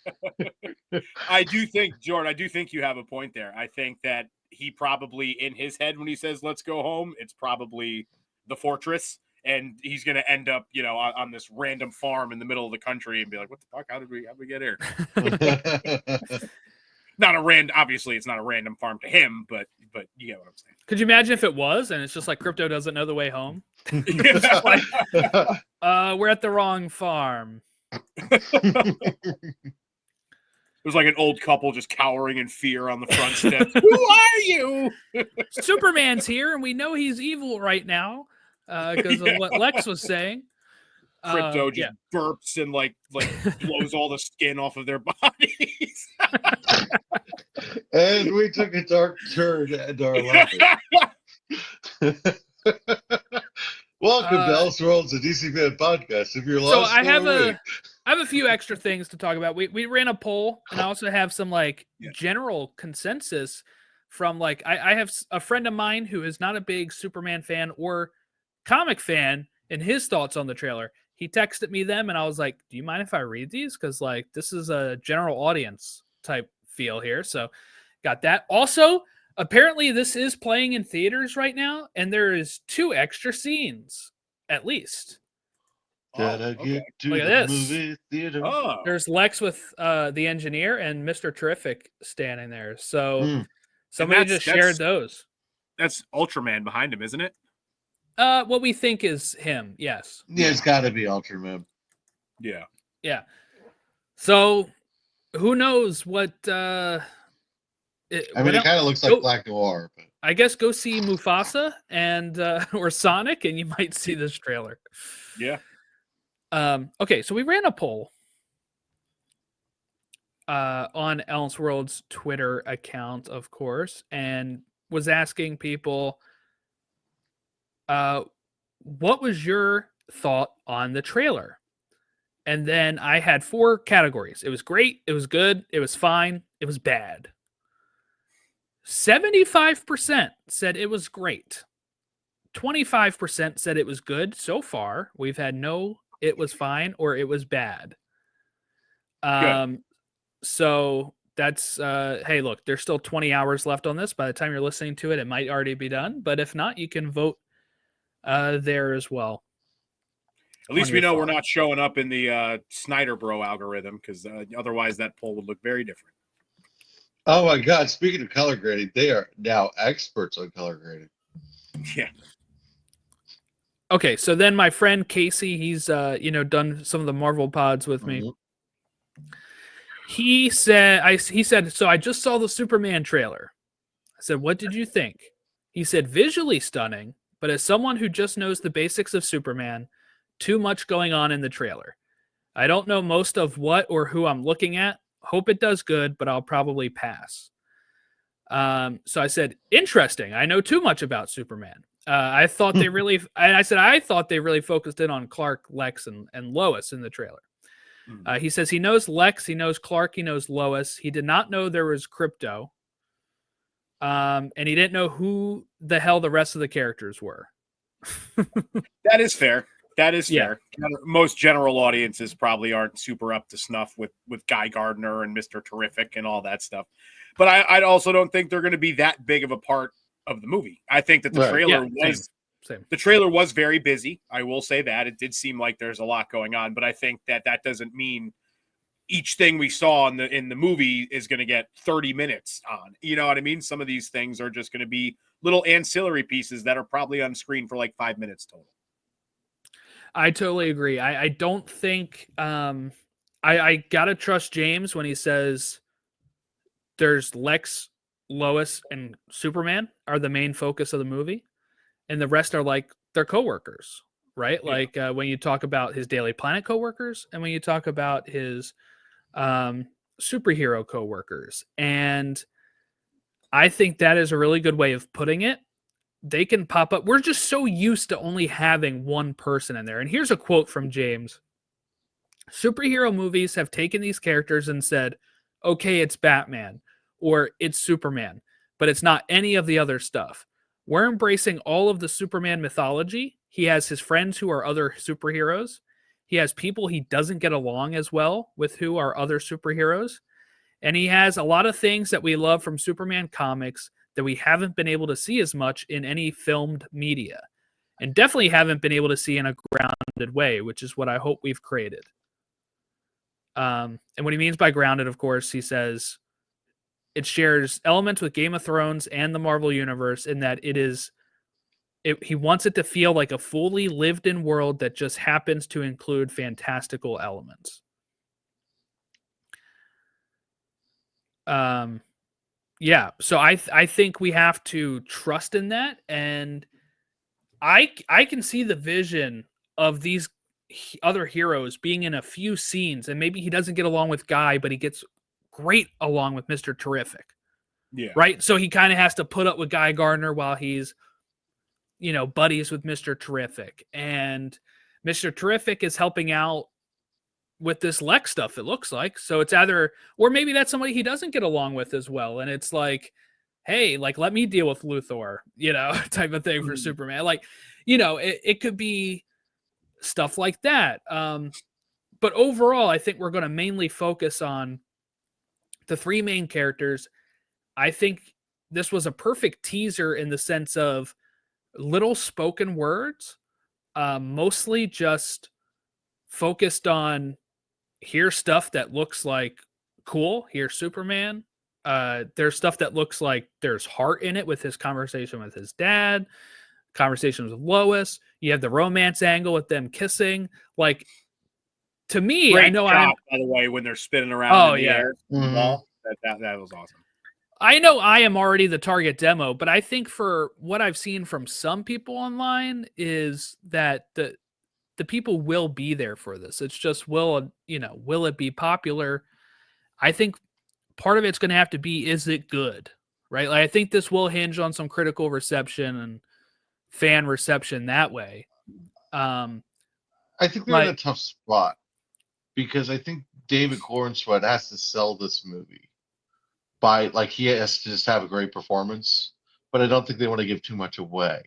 C: I do think, Jordan, I do think you have a point there. I think that he probably, in his head, when he says, let's go home, it's probably the fortress. And he's going to end up, on this random farm in the middle of the country and be like, what the fuck? How did we get here? Obviously it's not a random farm to him, but you get what I'm saying.
A: Could you imagine if it was, and it's just like Krypto doesn't know the way home? It's just like, we're at the wrong farm.
C: There's like an old couple just cowering in fear on the front steps. Who are you?
A: Superman's here, and we know he's evil right now because of what Lex was saying.
C: Krypto just burps and like blows all the skin off of their bodies.
B: And we took a dark turn at our life. Welcome to Elseworlds, a DC fan podcast. If you're lost,
A: I have a few extra things to talk about. We ran a poll, and I also have some general consensus from like I have a friend of mine who is not a big Superman fan or comic fan, and his thoughts on the trailer. He texted me them, and I was like, "Do you mind if I read these? Because like this is a general audience type feel here." So got that. Also, apparently this is playing in theaters right now, and there is 2 extra scenes at least.
B: Look at
A: this.
B: Movie theater.
C: Oh.
A: There's Lex with the engineer and Mr. Terrific standing there. So somebody just shared those.
C: That's Ultraman behind him, isn't it?
A: What we think is him, yes.
B: Yeah, it's got to be Ultraman.
C: Yeah.
A: Yeah. So who knows what
B: it kind of looks like Black Noir. But
A: I guess go see Mufasa and or Sonic, and you might see this trailer.
C: Yeah.
A: Okay, so we ran a poll on Elseworlds Twitter account, of course, and was asking people, what was your thought on the trailer? And then I had 4 categories. It was great, it was good, it was fine, it was bad. 75% said it was great. 25% said it was good so far. We've had no it was fine or it was bad. So that's hey, look, there's still 20 hours left on this. By the time you're listening to it, it might already be done. But if not, you can vote there as well.
C: At least we know we're not showing up in the Snyder Bro algorithm, because otherwise that poll would look very different.
B: Oh my God! Speaking of color grading, they are now experts on color grading.
C: Yeah.
A: Okay, so then my friend Casey, he's done some of the Marvel pods with me. He said, so I just saw the Superman trailer. I said, what did you think? He said, visually stunning, but as someone who just knows the basics of Superman, too much going on in the trailer. I don't know most of what or who I'm looking at. Hope it does good, but I'll probably pass. So I said, interesting. I know too much about Superman. I thought they really, I thought they really focused in on Clark, Lex, and Lois in the trailer. He says he knows Lex, he knows Clark, he knows Lois. He did not know there was Krypto. And he didn't know who the hell the rest of the characters were.
C: That is fair. That is fair. Most general audiences probably aren't super up to snuff with Guy Gardner and Mr. Terrific and all that stuff. But I also don't think they're going to be that big of a part of the movie. I think that the trailer
A: same.
C: The trailer was very busy. I will say that. It did seem like there's a lot going on, but I think that doesn't mean each thing we saw in the movie is going to get 30 minutes on. You know what I mean? Some of these things are just going to be little ancillary pieces that are probably on screen for like 5 minutes total.
A: I totally agree. I don't think I gotta trust James when he says there's Lex, Lois, and Superman are the main focus of the movie, and the rest are like their coworkers, right?
C: Yeah.
A: Like when you talk about his Daily Planet coworkers, and when you talk about his superhero coworkers, and I think that is a really good way of putting it. They can pop up. We're just so used to only having one person in there. And here's a quote from James. Superhero movies have taken these characters and said, okay, it's Batman or it's Superman, but it's not any of the other stuff. We're embracing all of the Superman mythology. He has his friends who are other superheroes. He has people he doesn't get along as well with who are other superheroes. And he has a lot of things that we love from Superman comics that we haven't been able to see as much in any filmed media, and definitely haven't been able to see in a grounded way, which is what I hope we've created. And what he means by grounded, of course, he says it shares elements with Game of Thrones and the Marvel Universe in that he wants it to feel like a fully lived-in world that just happens to include fantastical elements. Yeah, so I think we have to trust in that, and I can see the vision of these other heroes being in a few scenes, and maybe he doesn't get along with Guy, but he gets great along with Mr. Terrific.
C: Yeah.
A: Right? So he kind of has to put up with Guy Gardner while he's, buddies with Mr. Terrific. And Mr. Terrific is helping out with this Lex stuff, it looks like. So it's either, or maybe that's somebody he doesn't get along with as well. And it's like, hey, like, let me deal with Luthor, type of thing for Superman. Like, it could be stuff like that. But overall, I think we're going to mainly focus on the three main characters. I think this was a perfect teaser in the sense of little spoken words, mostly just focused on here's stuff that looks like cool. Here's Superman. There's stuff that looks like there's heart in it with his conversation with his dad, conversations with Lois. You have the romance angle with them kissing. Like, to me,
C: Great
A: I know
C: shot, by the way, when they're spinning around in the air.
B: Mm-hmm.
C: Wall. That was awesome.
A: I know I am already the target demo, but I think for what I've seen from some people online is that the people will be there for this. It's just, will it be popular? I think part of it's going to have to be, is it good? Right? Like, I think this will hinge on some critical reception and fan reception that way.
B: I think they're in a tough spot because I think David Cornsweet has to sell this movie by, like, he has to just have a great performance, but I don't think they want to give too much away.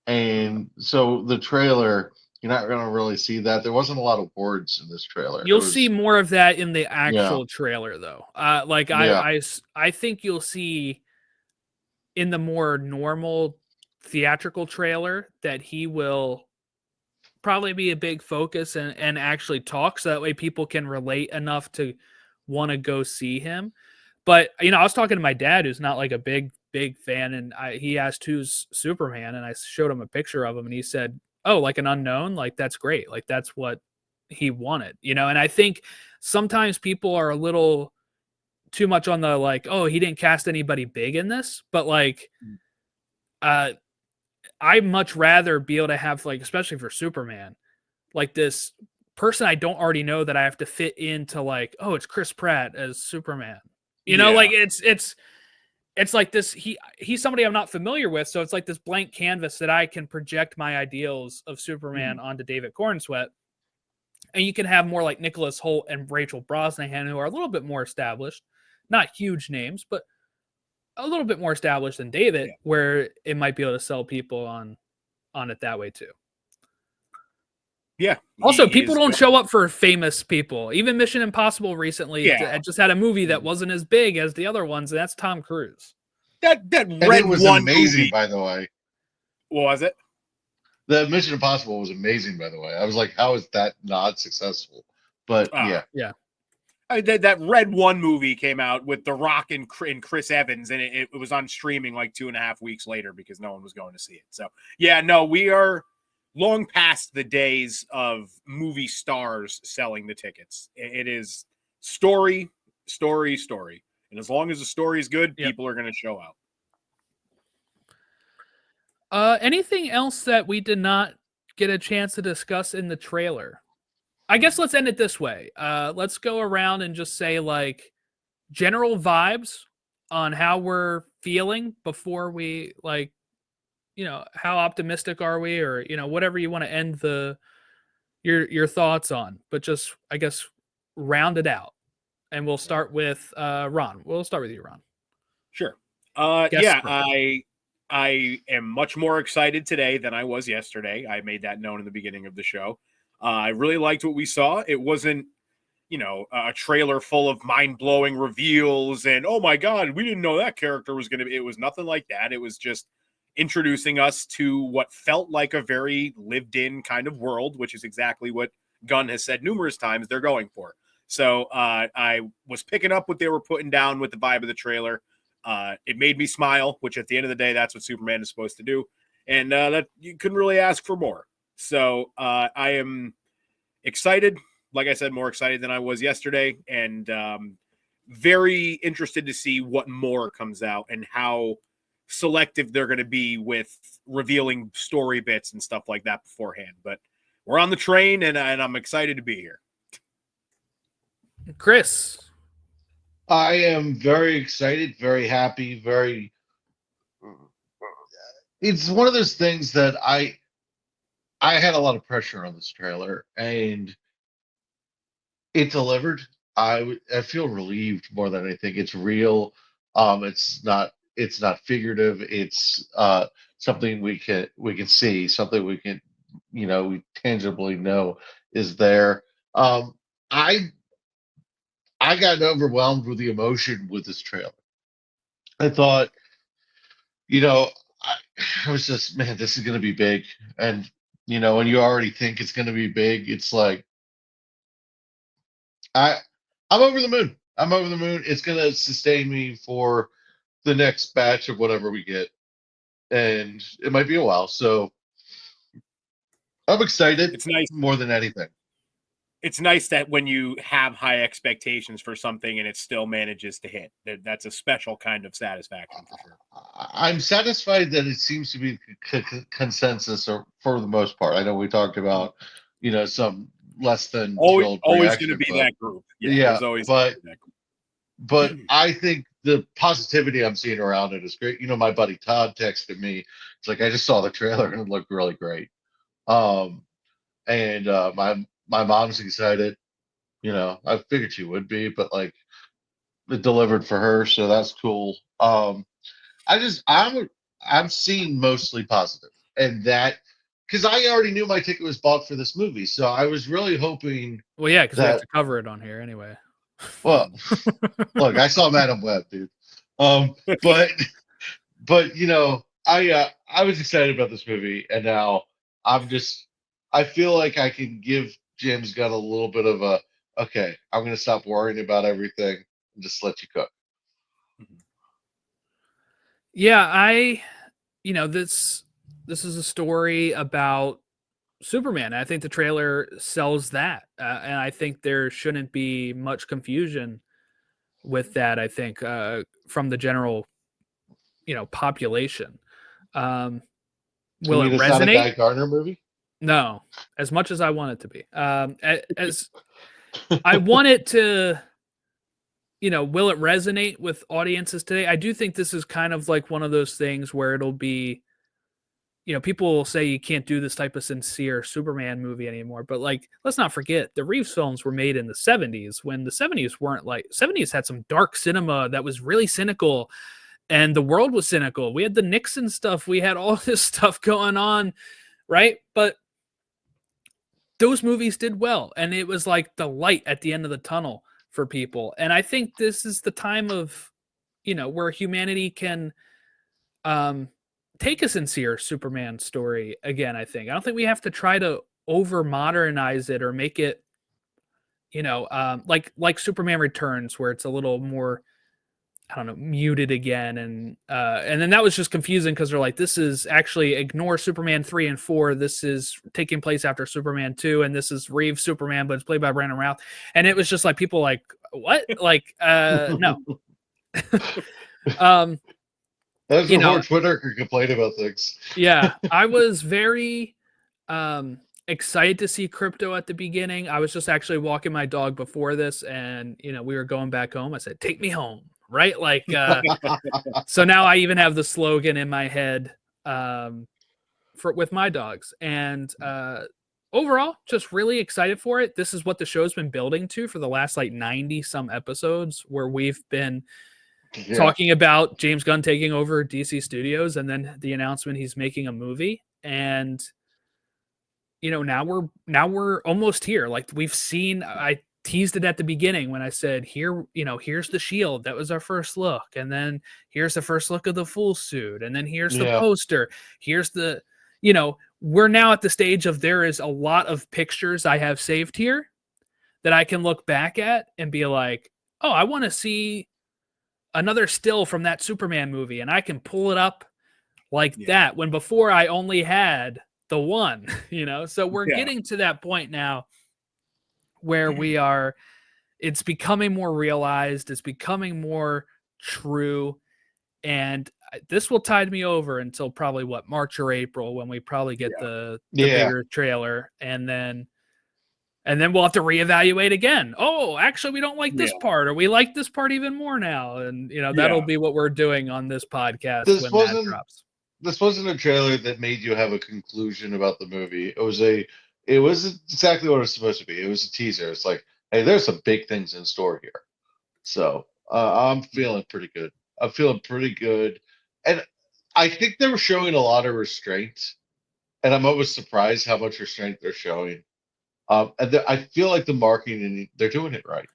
B: And so the trailer You're not going to really see that. There wasn't a lot of words in this trailer.
A: You'll see more of that in the actual
B: Yeah.
A: trailer, though.
B: Yeah.
A: I think you'll see in the more normal theatrical trailer that he will probably be a big focus and actually talk, so that way people can relate enough to want to go see him. But I was talking to my dad, who's not like a big fan, and he asked who's Superman, and I showed him a picture of him, and he said, "Oh, like an unknown? Like that's great. Like that's what he wanted." And I think sometimes people are a little too much on the like, "Oh, he didn't cast anybody big in this," but like, I'd much rather be able to have, like, especially for Superman, like this person I don't already know that I have to fit into, like, oh, it's Chris Pratt as Superman. Like it's like this. He's somebody I'm not familiar with, so it's like this blank canvas that I can project my ideals of Superman onto David Cornsweet. And you can have more like Nicholas Hoult and Rachel Brosnahan, who are a little bit more established, not huge names, but a little bit more established than David, where it might be able to sell people on it that way too.
C: Yeah.
A: Also, people don't show up for famous people. Even Mission Impossible recently just had a movie that wasn't as big as the other ones, and that's Tom Cruise.
C: That
B: And
C: Red
B: it was
C: One
B: amazing,
C: movie,
B: by the way.
C: what was it?
B: The Mission Impossible was amazing, by the way. I was like, how is that not successful? But yeah.
C: That Red One movie came out with The Rock and Chris Evans, and it was on streaming like 2.5 weeks later because no one was going to see it. So yeah, no, we are long past the days of movie stars selling the tickets. It is story, and as long as the story is good, people are going to show out.
A: Anything else that we did not get a chance to discuss in the trailer? I guess let's end it this way. Let's go around and just say like general vibes on how we're feeling before we like, how optimistic are we, or whatever you want to end your thoughts on. But just I guess round it out, and we'll start with Ron. We'll start with you, Ron.
C: Sure.
A: Guest
C: I am much more excited today than I was yesterday. I made that known in the beginning of the show. I really liked what we saw. It wasn't, a trailer full of mind-blowing reveals and, oh my God, we didn't know that character was going to be. It was nothing like that. It was just introducing us to what felt like a very lived-in kind of world, which is exactly what Gunn has said numerous times they're going for. So I was picking up what they were putting down with the vibe of the trailer. It made me smile, which at the end of the day, that's what Superman is supposed to do. And that you couldn't really ask for more. So I am excited. Like I said, more excited than I was yesterday, and very interested to see what more comes out and how selective they're going to be with revealing story bits and stuff like that beforehand. But we're on the train, and I'm excited to be here.
A: Chris.
B: I am very excited, very happy, it's one of those things that I had a lot of pressure on this trailer, and it delivered. I feel relieved more than anything. It's real. It's not figurative. It's something we can see, something we can we tangibly know is there. I got overwhelmed with the emotion with this trailer. I thought, I was just, man, this is going to be big. And, when you already think it's going to be big, it's like, I'm over the moon. I'm over the moon. It's going to sustain me for the next batch of whatever we get. And it might be a while. So I'm excited.
C: It's nice.
B: More than anything.
C: It's nice that when you have high expectations for something and it still manages to hit, that's a special kind of satisfaction for sure.
B: I'm satisfied that it seems to be consensus for the most part. I know we talked about, some less than
C: always going to be that group.
B: Yeah,
C: always
B: but
C: that group.
B: But I think the positivity I'm seeing around it is great. My buddy Todd texted me. It's like, I just saw the trailer and it looked really great. And my mom's excited. I figured she would be, but like it delivered for her, so that's cool. I'm seeing mostly positive, and that because I already knew my ticket was bought for this movie, so I was really hoping
A: Well, yeah, because we have
B: that.
A: to cover it on here anyway.
B: Well, look, I saw Madam Web, dude. But I was excited about this movie, and now I feel like I can give James Gunn a little bit of a okay. I'm gonna stop worrying about everything and just let you cook.
A: Yeah, this is a story about Superman. I think the trailer sells that, and I think there shouldn't be much confusion with that. I think from the general, population. Um,
B: I
A: will it
B: mean, it's not a
A: resonate?
B: Guy Gardner movie.
A: No, as much as I want it to be. As I want it to, will it resonate with audiences today? I do think this is kind of like one of those things where it'll be, people will say you can't do this type of sincere Superman movie anymore. But like, let's not forget the Reeves films were made in the 70s when the 70s weren't like 70s had some dark cinema that was really cynical and the world was cynical. We had the Nixon stuff. We had all this stuff going on. Right. But those movies did well. And it was like the light at the end of the tunnel for people. And I think this is the time of, where humanity can, take a sincere Superman story again. I don't think we have to try to over modernize it or make it, like Superman Returns, where it's a little more, I don't know, muted again. And then that was just confusing because they're like, this is actually ignore Superman 3 and 4. This is taking place after Superman 2, and this is Reeves Superman, but it's played by Brandon Routh. And it was just like people like, what? Like, no.
B: That's before Twitter could complain about things.
A: Yeah, I was very excited to see Krypto at the beginning. I was just actually walking my dog before this, and we were going back home. I said, "Take me home," right? Like, so now I even have the slogan in my head with my dogs, and overall, just really excited for it. This is what the show's been building to for the last like 90 some episodes, where we've been talking about James Gunn taking over DC Studios, and then the announcement he's making a movie. And now we're almost here. Like, we've seen, I teased it at the beginning when I said, here's the Shield. That was our first look. And then here's the first look of the full suit. And then here's the poster. Here's the, we're now at the stage of there is a lot of pictures I have saved here that I can look back at and be like, oh, I want to see another still from that Superman movie, and I can pull it up like that, when before I only had the one, so we're getting to that point now where it's becoming more realized, it's becoming more true, and this will tide me over until probably March or April, when we probably get the bigger trailer, and then we'll have to reevaluate again. Oh, actually, we don't like this part, or we like this part even more now. And, that'll be what we're doing on this podcast when that drops.
B: This wasn't a trailer that made you have a conclusion about the movie. It was exactly what it was supposed to be. It was a teaser. It's like, hey, there's some big things in store here. So I'm feeling pretty good. And I think they were showing a lot of restraint. And I'm always surprised how much restraint they're showing. And I feel like the marketing, they're doing it right.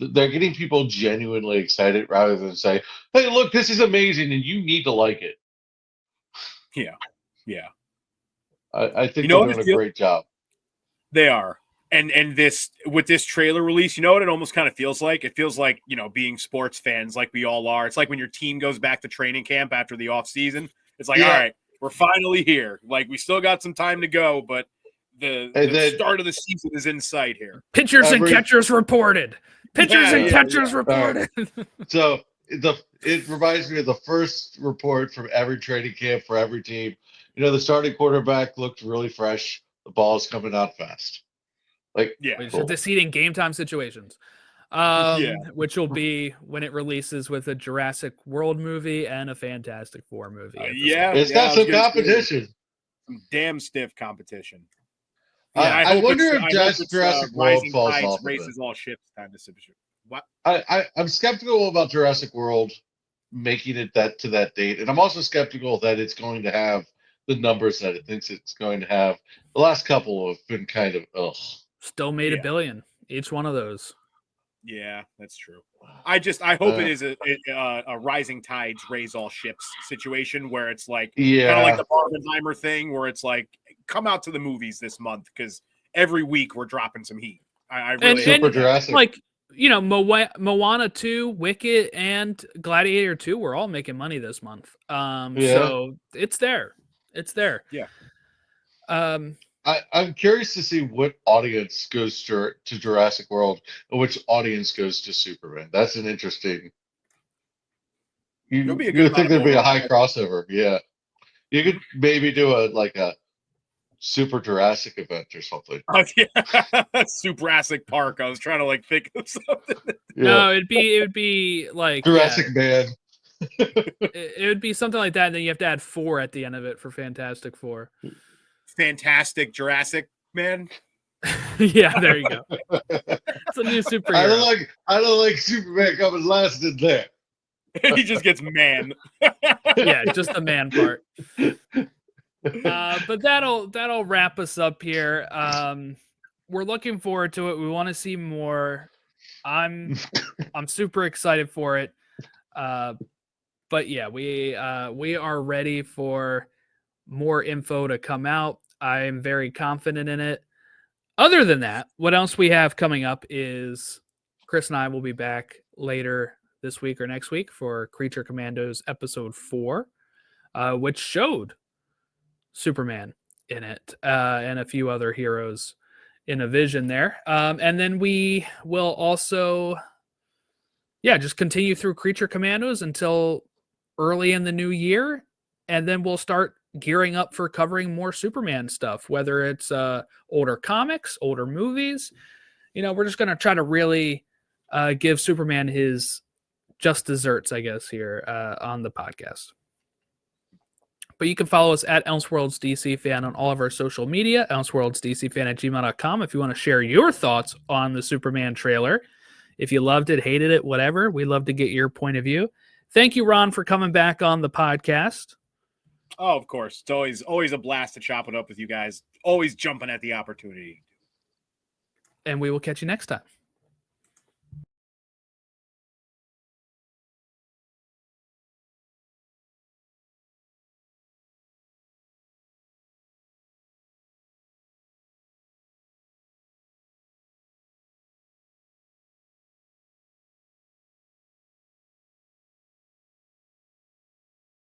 B: They're getting people genuinely excited rather than say, hey, look, this is amazing and you need to like it.
C: Yeah.
B: I think they're doing a great job.
C: They are. And this, with this trailer release, you know what it almost kind of feels like? It feels like, being sports fans like we all are. It's like when your team goes back to training camp after the off season. It's like, all right, we're finally here. Like, we still got some time to go, but the start of the season is in sight here.
A: Pitchers and catchers reported. Reported.
B: So it reminds me of the first report from every training camp for every team. The starting quarterback looked really fresh. The ball's coming out fast.
A: Cool. Deceiving game time situations. Which will be when it releases with a Jurassic World movie and a Fantastic Four movie.
B: It's got some competition.
C: Some damn stiff competition.
B: I wonder if Jurassic World falls off.
C: Raises all ships time to substitute. What?
B: I'm skeptical about Jurassic World making it to that date, and I'm also skeptical that it's going to have the numbers that it thinks it's going to have. The last couple have been kind of ugh.
A: Still made
C: Yeah.
A: $1 billion each one of those.
C: Yeah, that's true. I hope it is a rising tides raise all ships situation where it's like kind of like the Barbenheimer thing where it's like come out to the movies this month because every week we're dropping some heat. I really
B: Super Jurassic.
A: Like, you know, Moana 2, Wicked, and Gladiator 2 were all making money this month. So it's there. It's there.
C: Yeah.
B: I'm curious to see what audience goes to Jurassic World and which audience goes to Superman. That's an interesting. You would think there'd be a high crossover. Yeah, you could maybe do a Super Jurassic event or something.
C: Jurassic Park. I was trying to think of something.
A: Yeah. No, it would be like
B: Jurassic Man.
A: It would be something like that, and then you have to add 4 at the end of it for Fantastic Four.
C: Fantastic Jurassic Man.
A: Yeah, there you go. It's a new superhero.
B: I don't like Superman coming last in there.
C: He just gets man.
A: Yeah, just the man part. But that'll wrap us up here. We're looking forward to it. We want to see more. I'm super excited for it. But yeah, we are ready for more info to come out. I am very confident in it. Other than that, what else we have coming up is Chris and I will be back later this week or next week for Creature Commandos episode 4, which showed Superman in it and a few other heroes in a vision there. And then we will also, just continue through Creature Commandos until early in the new year. And then we'll start gearing up for covering more Superman stuff, whether it's older comics, older movies. We're just going to try to really give Superman his just desserts, I guess, here on the podcast. But you can follow us at elseworldsdcfan on all of our social media, elseworldsdcfan@gmail.com if you want to share your thoughts on the Superman trailer. If you loved it, hated it, whatever, we'd love to get your point of view. Thank you, Ron, for coming back on the podcast.
C: Oh, of course. It's always a blast to chop it up with you guys. Always jumping at the opportunity.
A: And we will catch you next time.